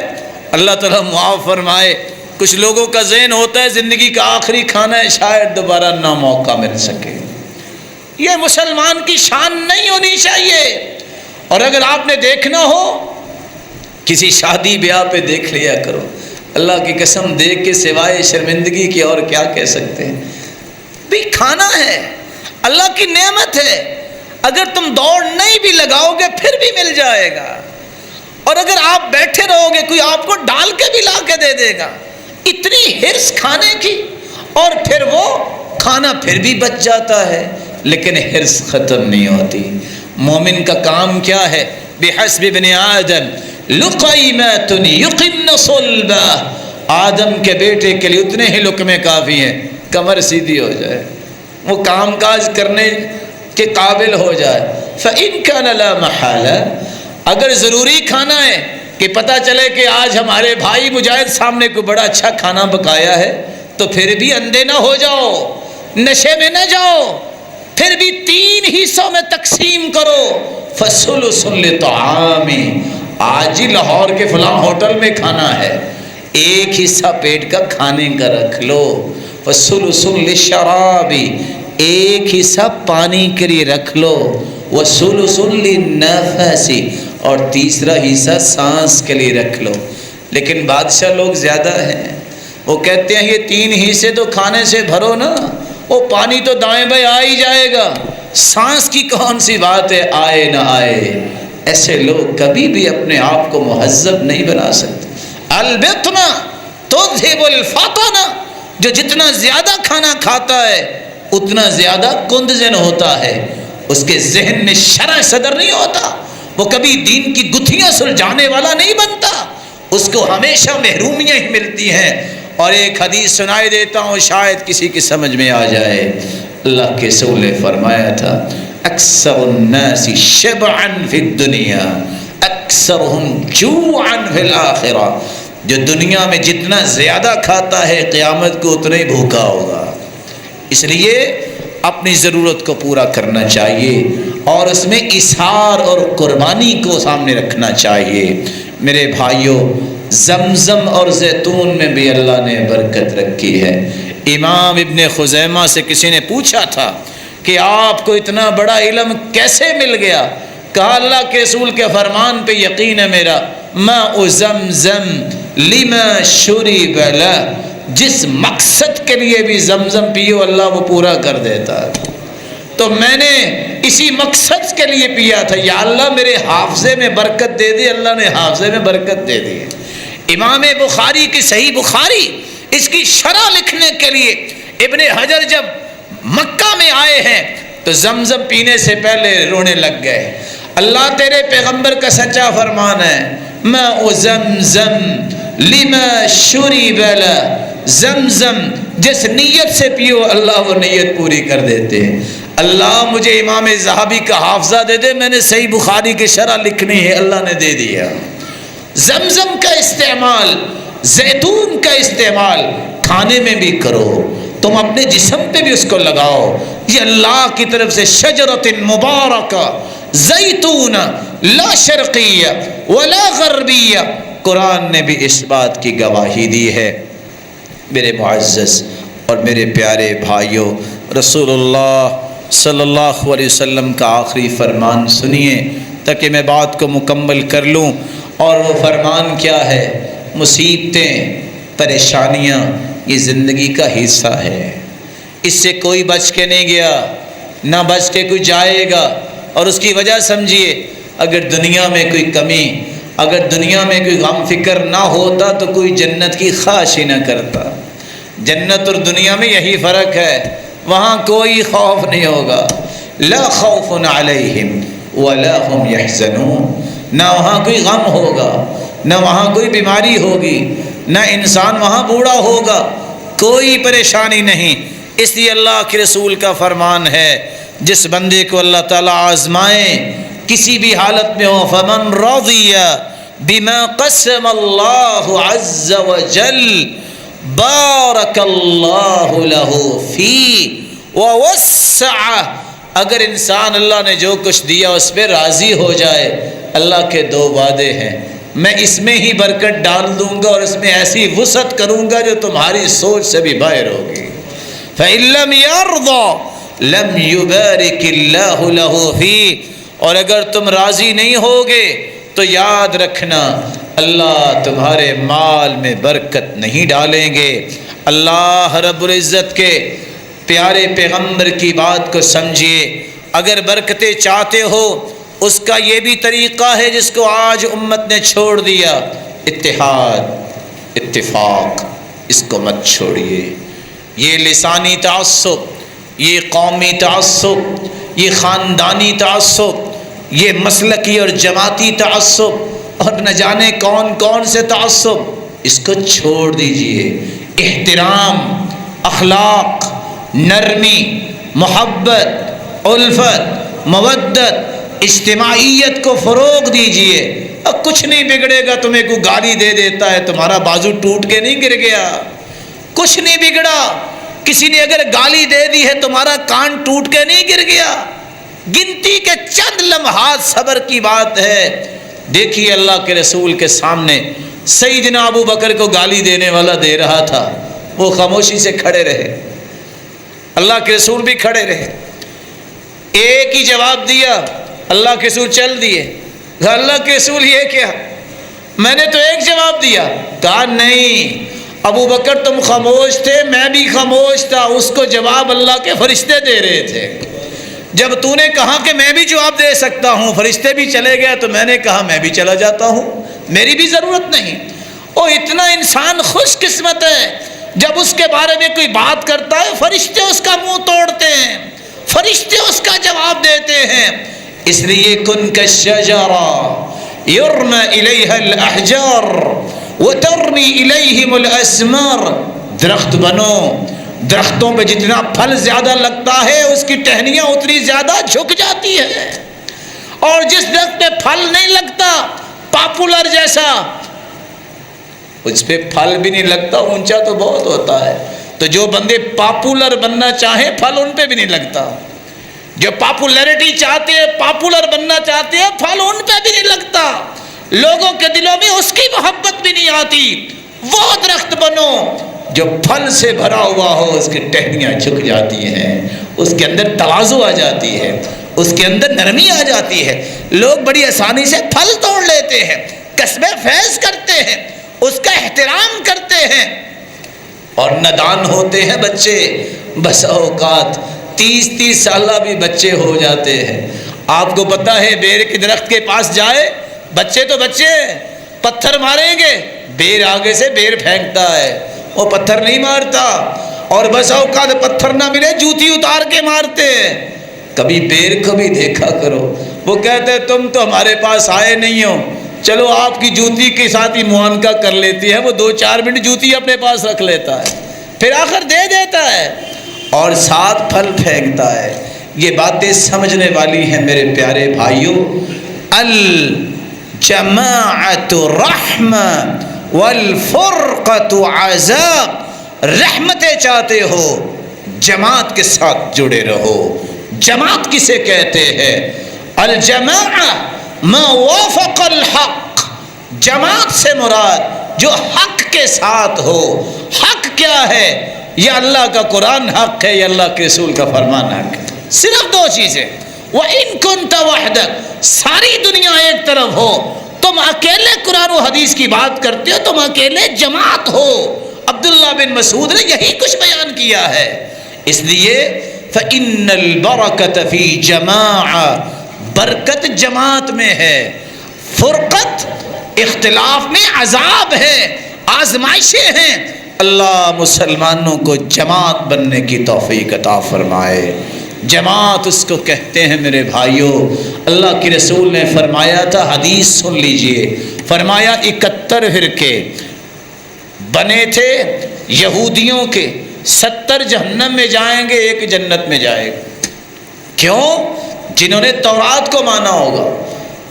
اللہ تعالیٰ معاف فرمائے، کچھ لوگوں کا ذہن ہوتا ہے زندگی کا آخری کھانا ہے، شاید دوبارہ نہ موقع مل سکے۔ یہ مسلمان کی شان نہیں ہونی چاہیے۔ اور اگر آپ نے دیکھنا ہو کسی شادی بیاہ پہ دیکھ لیا کرو، اللہ کی قسم دیکھ کے سوائے شرمندگی کی اور کیا کہہ سکتے ہیں؟ بھی کھانا ہے، اللہ کی نعمت ہے، اگر تم دوڑ نہیں بھی لگاؤ گے پھر بھی مل جائے گا، اور اگر آپ بیٹھے رہو گے کوئی آپ کو ڈال کے بھی لا کے دے دے گا۔ اتنی حرص کھانے کی، اور پھر وہ کھانا پھر بھی بچ جاتا ہے، لیکن حرص ختم نہیں ہوتی۔ مومن کا کام کیا ہے؟ بحسب ابن آدم لقیمات یقن صلبہ، آدم کے بیٹے کے لیے اتنے ہی لقمے کافی ہیں، کمر سیدھی ہو جائے، وہ کام کاج کرنے کے قابل ہو جائے۔ فإن كان لا محالہ، اگر ضروری کھانا ہے کہ پتہ چلے کہ آج ہمارے بھائی مجاہد سامنے کو بڑا اچھا کھانا پکایا ہے، تو پھر بھی اندھے نہ ہو جاؤ، نشے میں نہ جاؤ، پھر بھی 3 حصوں میں تقسیم کرو۔ فَثُلُثٌ لِطَعَامِ، آج ہی لاہور کے فلاں ہوٹل میں کھانا ہے، ایک حصہ پیٹ کا کھانے کا رکھ لو۔ وَثُلُثٌ لِلشَّرَابِ، ایک حصہ پانی کے لیے رکھ لو۔ وَثُلُثٌ لِلنَّفَسِ، اور تیسرا حصہ سانس کے لیے رکھ لو۔ لیکن بادشاہ لوگ زیادہ ہیں، وہ کہتے ہیں یہ 3 حصے تو کھانے سے بھرو نا، وہ پانی تو دائیں بائیں آ ہی جائے گا، سانس کی کون سی بات ہے آئے نہ آئے۔ ایسے لوگ کبھی بھی اپنے آپ کو مہذب نہیں بنا سکتے۔ البتنا تذہب الفطن، جو جتنا زیادہ کھانا کھاتا ہے اتنا زیادہ کندذن ہوتا ہے، اس کے ذہن میں شرع صدر نہیں ہوتا، وہ کبھی دین کی گتھیاں سلجھانے والا نہیں بنتا، اس کو ہمیشہ محرومیاں ہی ملتی ہیں۔ اور ایک حدیث سنائی دیتا ہوں شاید کسی کی سمجھ میں آ جائے۔ اللہ کے رسول نے فرمایا تھا اکثر الناس شبعا فی الدنیا اکثرهم جوعا فی الآخرہ، جو دنیا میں جتنا زیادہ کھاتا ہے قیامت کو اتنا ہی بھوکا ہوگا۔ اس لیے اپنی ضرورت کو پورا کرنا چاہیے، اور اس میں اظہار اور قربانی کو سامنے رکھنا چاہیے۔ میرے بھائیوں، زمزم اور زیتون میں بھی اللہ نے برکت رکھی ہے۔ امام ابن خزیمہ سے کسی نے پوچھا تھا کہ آپ کو اتنا بڑا علم کیسے مل گیا؟ کہا اللہ کے رسول کے فرمان پہ یقین ہے میرا، ماء زمزم لما شرب لہ، جس مقصد کے لیے بھی زمزم پیو اللہ وہ پورا کر دیتا ہے۔ تو میں نے اسی مقصد کے لیے پیا تھا، یا اللہ میرے حافظے میں برکت دے دی۔ اللہ نے حافظے میں برکت دے دی۔ امام بخاری کی صحیح بخاری، اس کی شرح لکھنے کے لیے ابن حجر جب مکہ میں آئے ہیں تو زمزم پینے سے پہلے رونے لگ گئے۔ اللہ تیرے پیغمبر کا سچا فرمان ہے، ماء زمزم لما شرب له، زمزم جس نیت سے پیو اللہ وہ نیت پوری کر دیتے ہیں۔ اللہ مجھے امام ذہبی کا حافظہ دے دے، میں نے صحیح بخاری کی شرح لکھنی ہے، اللہ نے دے دیا۔ زمزم کا استعمال، زیتون کا استعمال کھانے میں بھی کرو، تم اپنے جسم پہ بھی اس کو لگاؤ۔ یہ اللہ کی طرف سے شجرۃ مبارکہ زیتون لا شرقیہ ولا غربیہ، قرآن نے بھی اس بات کی گواہی دی ہے۔ میرے معزز اور میرے پیارے بھائیوں، رسول اللہ صلی اللہ علیہ وسلم کا آخری فرمان سنیے تاکہ میں بات کو مکمل کر لوں، اور وہ فرمان کیا ہے؟ مصیبتیں، پریشانیاں یہ زندگی کا حصہ ہے، اس سے کوئی بچ کے نہیں گیا، نہ بچ کے کوئی جائے گا۔ اور اس کی وجہ سمجھیے، اگر دنیا میں کوئی کمی، اگر دنیا میں کوئی غم فکر نہ ہوتا تو کوئی جنت کی خواہش ہی نہ کرتا۔ جنت اور دنیا میں یہی فرق ہے، وہاں کوئی خوف نہیں ہوگا، لا خوف علیہم ولا هم یحزنون، نہ وہاں کوئی غم ہوگا، نہ وہاں کوئی بیماری ہوگی، نہ انسان وہاں بوڑھا ہوگا، کوئی پریشانی نہیں۔ اس لیے اللہ کے رسول کا فرمان ہے، جس بندے کو اللہ تعالیٰ آزمائے کسی بھی حالت میں ہو، فمن رضی بما قسم اللہ عز وجل بارک اللہ لہ فی ووسع، اگر انسان اللہ نے جو کچھ دیا اس پہ راضی ہو جائے، اللہ کے دو وعدے ہیں، میں اس میں ہی برکت ڈال دوں گا اور اس میں ایسی وسعت کروں گا جو تمہاری سوچ سے بھی باہر ہوگی۔ فَإِن لَّمْ يَرْضَ لَمْ يُبَارِكِ اللَّهُ لَهُ فِيهِ، اور اگر تم راضی نہیں ہوگے تو یاد رکھنا اللہ تمہارے مال میں برکت نہیں ڈالیں گے۔ اللہ رب العزت کے پیارے پیغمبر کی بات کو سمجھیے، اگر برکتیں چاہتے ہو اس کا یہ بھی طریقہ ہے جس کو آج امت نے چھوڑ دیا، اتحاد، اتفاق، اس کو مت چھوڑیے۔ یہ لسانی تعصب، یہ قومی تعصب، یہ خاندانی تعصب، یہ مسلکی اور جماعتی تعصب اور نہ جانے کون کون سے تعصب، اس کو چھوڑ دیجئے۔ احترام، اخلاق، نرمی، محبت، الفت، مودت، اجتماعیت کو فروغ دیجئے۔ اب کچھ نہیں بگڑے گا، تمہیں کوئی گالی دے دیتا ہے، تمہارا بازو ٹوٹ کے نہیں گر گیا، کچھ نہیں بگڑا۔ کسی نے اگر گالی دے دی ہے، تمہارا کان ٹوٹ کے نہیں گر گیا، گنتی کے چند لمحات صبر کی بات ہے۔ دیکھیے اللہ کے رسول کے سامنے سیدنا ابو بکر کو گالی دینے والا دے رہا تھا، وہ خاموشی سے کھڑے رہے، اللہ کے رسول بھی کھڑے رہے، ایک ہی جواب دیا، اللہ کے رسول چل دیے۔ اللہ کے رسول یہ کیا؟ میں نے تو ایک جواب دیا۔ کہا نہیں ابو بکر تم خاموش تھے، میں بھی خاموش تھا، اس کو جواب اللہ کے فرشتے دے رہے تھے۔ جب تو نے کہا کہ میں بھی جواب دے سکتا ہوں، فرشتے بھی چلے گئے، تو میں نے کہا میں بھی چلا جاتا ہوں، میری بھی ضرورت نہیں۔ اور اتنا انسان خوش قسمت ہے، جب اس کے بارے میں کوئی بات کرتا ہے فرشتے اس کا منہ توڑتے ہیں، فرشتے اس کا جواب دیتے ہیں۔ اس لیے کن کالشجرہ یرمی الیہا الاحجار وترمی الیہم الاسمار، درخت بنو، درختوں پہ جتنا پھل زیادہ لگتا ہے اس کی ٹہنیاں اتنی زیادہ جھک جاتی ہے، اور جس درخت پہ پھل نہیں لگتا، پاپولر جیسا، اس پہ پھل بھی نہیں لگتا، اونچا تو بہت ہوتا ہے، تو جو بندے پاپولر بننا چاہیں پھل ان پہ بھی نہیں لگتا، جو پاپولیرٹی چاہتے ہیں، پاپولر بننا چاہتے ہیں، پھل ان پہ بھی نہیں لگتا، لوگوں کے دلوں میں اس کی محبت بھی نہیں آتی۔ وہ درخت بنو جو پھل سے بھرا ہوا ہو، اس کی ٹہنیاں جھک جاتی ہیں، اس کے اندر تواضع آ جاتی ہے، اس کے اندر نرمی آ جاتی ہے، لوگ بڑی آسانی سے پھل توڑ لیتے ہیں، قصب فیض کرتے ہیں، اس کا احترام کرتے ہیں۔ اور نادان ہوتے ہیں بچے، بس اوقات 30 سالہ بھی بچے ہو جاتے ہیں۔ آپ کو پتہ ہے بیر کے درخت کے پاس جائے، بچے تو بچے ہیں، پتھر ماریں گے، بیر آگے سے بیر پھینکتا ہے، وہ پتھر نہیں مارتا، اور بس اوقات پتھر نہ ملے جوتی اتار کے مارتے ہیں۔ کبھی بیر کو بھی دیکھا کرو، وہ کہتے ہیں تم تو ہمارے پاس آئے نہیں ہو، چلو آپ کی جوتی کے ساتھ ہی معانقہ کر لیتی ہے، وہ 2-4 منٹ جوتی اپنے پاس رکھ لیتا ہے، پھر آخر دے دیتا ہے اور ساتھ پھل پھینکتا ہے۔ یہ باتیں سمجھنے والی ہیں میرے پیارے بھائیوں۔ الجماعت رحمہ والفرقۃ عذاب، رحمتیں چاہتے ہو جماعت کے ساتھ جڑے رہو۔ جماعت کسے کہتے ہیں؟ الجماعہ ما وافق الحق، جماعت سے مراد جو حق کے ساتھ ہو۔ حق کیا ہے؟ یا اللہ کا قرآن حق ہے یا اللہ کے رسول کا فرمان حق ہے، صرف 2 چیزیں۔ وَإِن كُنْتَ وَحْدَكَ، ساری دنیا ایک طرف ہو، تم اکیلے قرآن و حدیث کی بات کرتے ہو، تم اکیلے جماعت ہو۔ عبداللہ بن مسعود نے یہی کچھ بیان کیا ہے۔ اس لیے فَإِنَّ الْبَرَكَةَ فِي جَمَاعَةٍ، برکت جماعت میں ہے، فرقت اختلاف میں عذاب ہے، آزمائشیں ہیں۔ اللہ مسلمانوں کو جماعت بننے کی توفیق عطا فرمائے۔ جماعت اس کو کہتے ہیں میرے بھائیوں۔ اللہ کے رسول نے فرمایا تھا، حدیث سن لیجئے، فرمایا 71 فرقے بنے تھے یہودیوں کے، 70 جہنم میں جائیں گے، 1 جنت میں جائے گا۔ کیوں؟ جنہوں نے تورات کو مانا ہوگا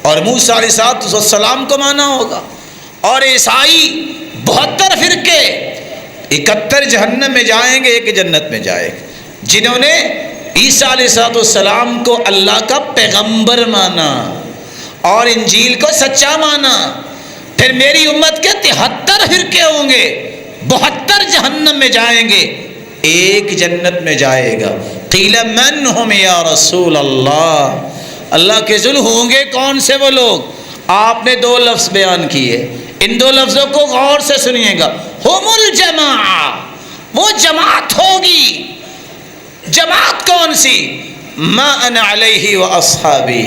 اور موسیٰ علیہ السلام کو مانا ہوگا، اور عیسائی 72 فرقے، 71 جہنم میں جائیں گے، 1 جنت میں جائے گا۔ جنہوں نے عیسیٰ علیہ السلام کو اللہ کا پیغمبر مانا اور انجیل کو سچا مانا، پھر میری امت کے 73 فرقے ہوں گے، 72 جہنم میں جائیں گے، 1 جنت میں جائے گا۔ قیل من ہم یا رسول اللہ، اللہ کے رسول ہوں گے کون سے وہ لوگ؟ آپ نے 2 لفظ بیان کیے، ان 2 لفظوں کو غور سے سنیے گا۔ ہم الجماعہ، وہ جماعت ہوگی۔ جماعت کون سی؟ ما انا علیہ و اصحابی،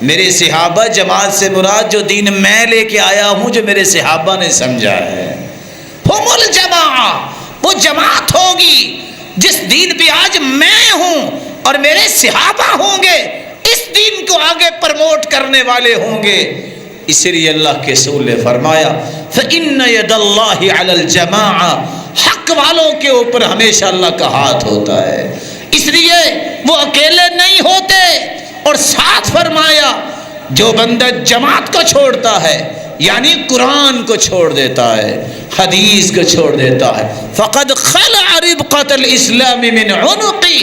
میرے صحابہ جماعت سے مراد جو دین میں لے کے آیا ہوں، جو میرے صحابہ نے سمجھا ہے۔ ہم الجماعہ، وہ جماعت ہوگی جس دین پہ آج میں ہوں اور میرے صحابہ ہوں گے، اس دین کو آگے پرموٹ کرنے والے ہوں گے۔ اسی لیے اللہ کے رسول نے فرمایا فَإِنَّ يَدَ اللَّهِ عَلَى الْجَمَاعَةِ، حق والوں کے اوپر ہمیشہ اللہ کا ہاتھ ہوتا ہے، اس لیے وہ اکیلے نہیں ہوتے۔ اور ساتھ فرمایا جو بندہ جماعت کو چھوڑتا ہے، یعنی قرآن کو چھوڑ دیتا ہے، حدیث کو چھوڑ دیتا ہے، فَقَدْ خَلَعَ رِبْقَةَ الْإِسْلَامِ مِنْ عُنُقِهِ،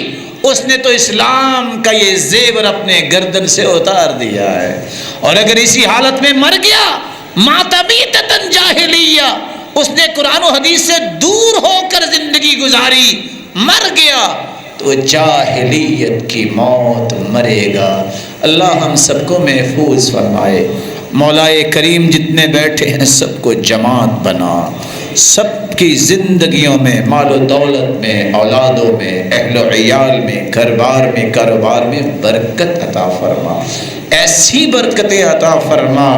اس نے تو اسلام کا یہ زیور اپنے گردن سے اتار دیا ہے۔ اور اگر اسی حالت میں مر گیا، ماتمیتتاً جاہلیہ، اس نے قرآن و حدیث سے دور ہو کر زندگی گزاری، مر گیا تو جاہلیت کی موت مرے گا۔ اللہ ہم سب کو محفوظ فرمائے۔ مولائے کریم جتنے بیٹھے ہیں سب کو جماعت بنا، سب کی زندگیوں میں، مال و دولت میں، اولادوں میں، اہل و عیال میں، گھر بار میں، کاروبار میں برکت عطا فرما، ایسی برکتیں عطا فرما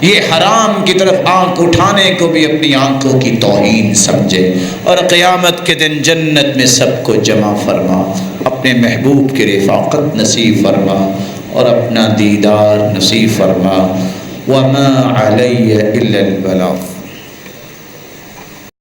یہ حرام کی طرف آنکھ اٹھانے کو بھی اپنی آنکھوں کی توہین سمجھے، اور قیامت کے دن جنت میں سب کو جمع فرما، اپنے محبوب کی رفاقت نصیب فرما اور اپنا دیدار نصیب فرما۔ وما علی الا البلاغ۔